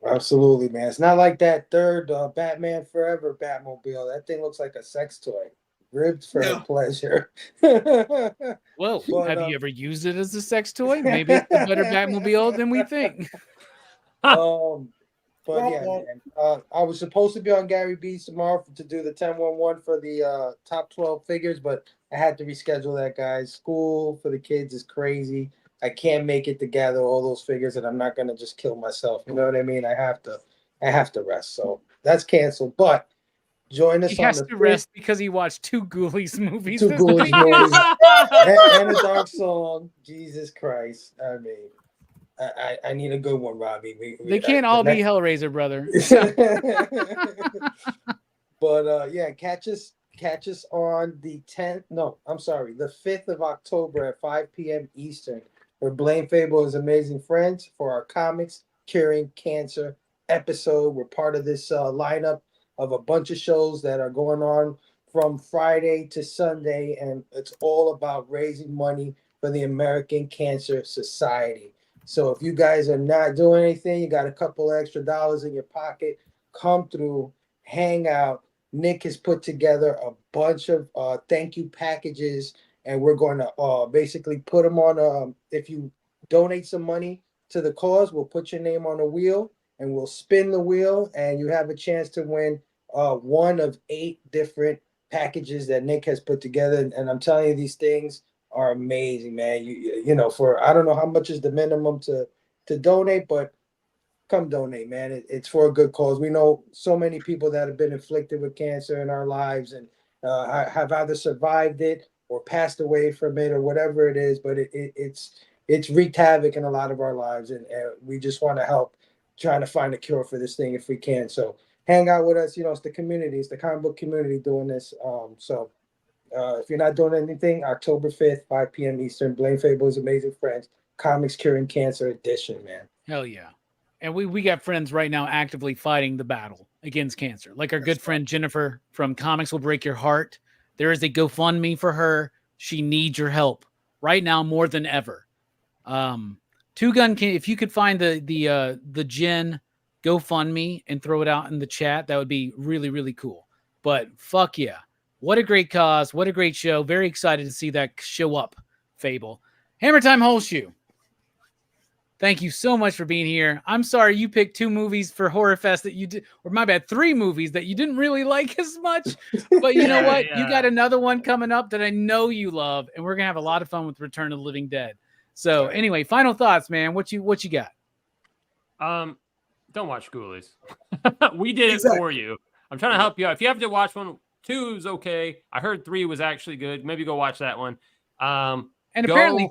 Absolutely, man. It's not like that third Batman Forever Batmobile. That thing looks like a sex toy. Ribbed for her pleasure. Well, But, have you ever used it as a sex toy? Maybe it's a better Batmobile than we think. But yeah, man. I was supposed to be on Gary B's tomorrow to do the 10-1-1 for the top 12 figures, but I had to reschedule that, guys. School for the kids is crazy. I can't make it to gather all those figures, and I'm not gonna just kill myself. You know what I mean? I have to rest. So that's canceled. But join us. He on has the to 5th. rest because he watched 2 Ghoulies movies. Two this Ghoulies week. movies and a dark song. Jesus Christ! I mean, I need a good one, Robbie. They can't all be Hellraiser, brother. But yeah, catch us on the 10th. No, I'm sorry, the 5th of October at 5 p.m. Eastern. For Blame Fable is Amazing Friends for our Comics Curing Cancer episode. We're part of this lineup of a bunch of shows that are going on from Friday to Sunday, and it's all about raising money for the American Cancer Society. So if you guys are not doing anything, you got a couple extra dollars in your pocket, come through, hang out. Nick has put together a bunch of thank you packages, and we're going to basically put them on. If you donate some money to the cause, we'll put your name on a wheel, and we'll spin the wheel, and you have a chance to win one of 8 different packages that Nick has put together. And I'm telling you, these things are amazing, man. You know, for I don't know how much is the minimum to donate, but come donate, man. It's for a good cause. We know so many people that have been afflicted with cancer in our lives and have either survived it or passed away from it or whatever it is, but it's wreaked havoc in a lot of our lives, and we just want to help trying to find a cure for this thing if we can. So hang out with us. You know, it's the community, it's the comic book community doing this. So if you're not doing anything, October 5th, 5 p.m. Eastern, Blame Fable's Amazing Friends, Comics Curing Cancer edition, man. Hell yeah. And we got friends right now actively fighting the battle against cancer. Like our good friend Jennifer from Comics Will Break Your Heart. There is a GoFundMe for her. She needs your help right now more than ever. Two Gun can, if you could find the Jen GoFundMe and throw it out in the chat, that would be really, really cool. But fuck yeah. What a great cause. What a great show. Very excited to see that show up, Fable. Hammer Time Holeshoe. Thank you so much for being here. I'm sorry you picked 2 movies for Horrorfest that you did, or my bad, 3 movies that you didn't really like as much. But you know what? You got another one coming up that I know you love, and we're gonna have a lot of fun with Return of the Living Dead. So anyway, final thoughts, man. What you got? Don't watch Ghoulies. We did it for you. I'm trying to help you out. If you have to watch one, 2 is okay. I heard 3 was actually good. Maybe go watch that one. And apparently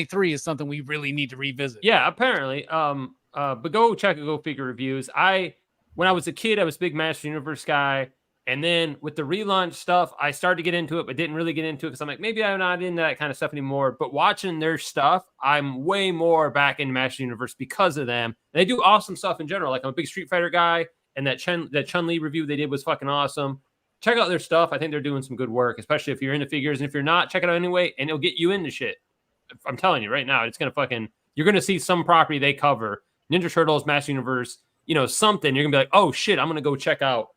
3 is something we really need to revisit. Yeah, apparently. But go check Go Figure reviews. When I was a kid, I was a big Master Universe guy. And then with the relaunch stuff, I started to get into it, but didn't really get into it because I'm like, maybe I'm not into that kind of stuff anymore. But watching their stuff, I'm way more back in Master Universe because of them. And they do awesome stuff in general. Like I'm a big Street Fighter guy, and that Chun-Li review they did was fucking awesome. Check out their stuff. I think they're doing some good work, especially if you're into figures. And if you're not, check it out anyway, and it'll get you into shit. I'm telling you right now, it's going to you're going to see some property they cover. Ninja Turtles, Master Universe, something. You're going to be like, oh shit, I'm going to go check out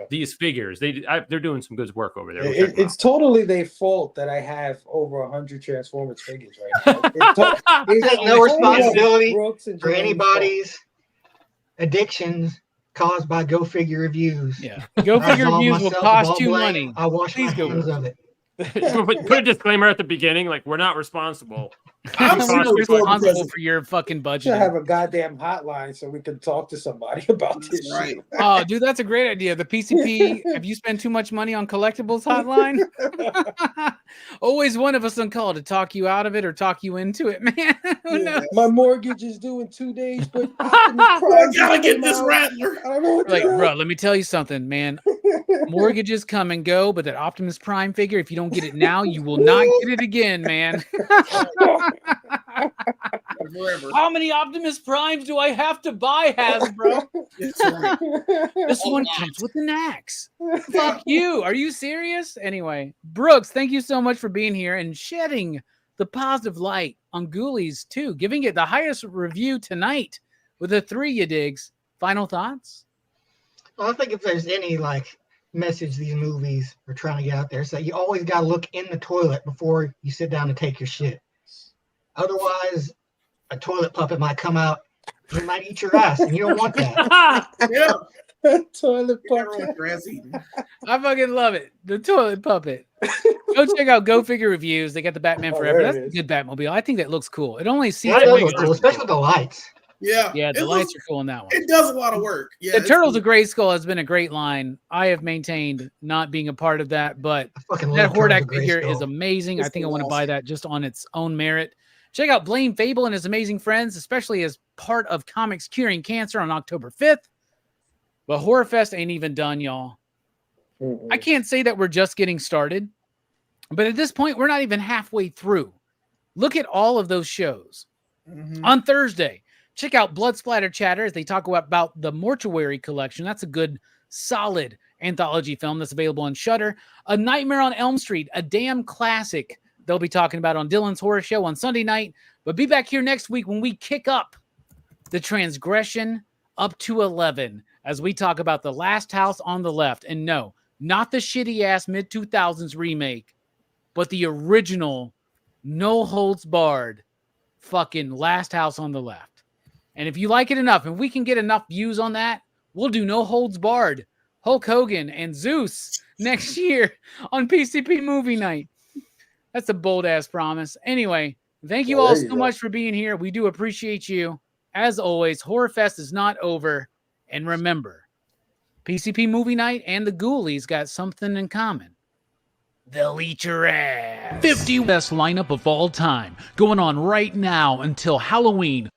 these figures. They're doing some good work over there. It's totally their fault that I have over 100 Transformers figures right now. It's no responsibility for anybody's addictions caused by Go Figure reviews. Yeah, Go Figure reviews will cost you money. I wash my hands of it. Put a disclaimer at the beginning, like we're not responsible. I'm responsible for your fucking budget. Should have a goddamn hotline so we can talk to somebody about this. Right. Shit. Oh, dude, that's a great idea. The PCP. Have you spent too much money on collectibles hotline? Always one of us on call to talk you out of it or talk you into it, man. Yeah. My mortgage is due in 2 days, but I gotta get this Rattler. I don't know what like, bro, let me tell you something, man. Mortgages come and go, but that Optimus Prime figure, if you don't get it now, you will not get it again, man. forever. How many Optimus Primes do I have to buy, Hasbro? It's like, This a one lot. comes with an axe. Fuck you. Are you serious? Anyway, Brooks, thank you so much for being here and shedding the positive light on Ghoulies 2, giving it the highest review tonight with a 3, you digs. Final thoughts? Well, I think if there's any like message these movies are trying to get out there, so you always got to look in the toilet before you sit down to take your shit. Otherwise, a toilet puppet might come out and it might eat your ass, and you don't want that. Yeah. Toilet You never puppet. want grass eating. I fucking love it. The toilet puppet. Go check out Go Figure Reviews. They got the Batman Oh, Forever. there it That's a is. good Batmobile. I think that looks cool. It only seems That does look cool, especially with the lights. Yeah. Yeah, the It lights looks- are cool in that one. It does a lot of work. Yeah. The it's Turtles cool. of Grey Skull has been a great line. I have maintained not being a part of that, but I fucking that love Turtles Hordak of Grey figure Skull. is amazing. I It's think I want to buy awesome. that just on its own merit. Check out Blame Fable and his amazing friends, especially as part of Comics Curing Cancer on October 5th. But Horrorfest ain't even done, y'all. I can't say that we're just getting started, but at this point, we're not even halfway through. Look at all of those shows. Mhm. On Thursday, check out Blood Splatter Chatter as they talk about the Mortuary Collection. That's a good, solid anthology film that's available on Shudder. A Nightmare on Elm Street, a damn classic they'll be talking about on Dylan's Horror Show on Sunday night. But be back here next week when we kick up the Transgression up to 11 as we talk about The Last House on the Left. And no, not the shitty-ass mid-2000s remake, but the original, no holds barred fucking Last House on the Left. And if you like it enough, and we can get enough views on that, we'll do no holds barred Hulk Hogan and Zeus next year on PCP Movie Night. That's a bold ass promise. Anyway, thank you Well, all there you so go. much for being here. We do appreciate you. As always, Horrorfest is not over. And remember, PCP Movie Night and the Ghoulies got something in common. They'll eat your ass. 50 best lineup of all time, going on right now until Halloween.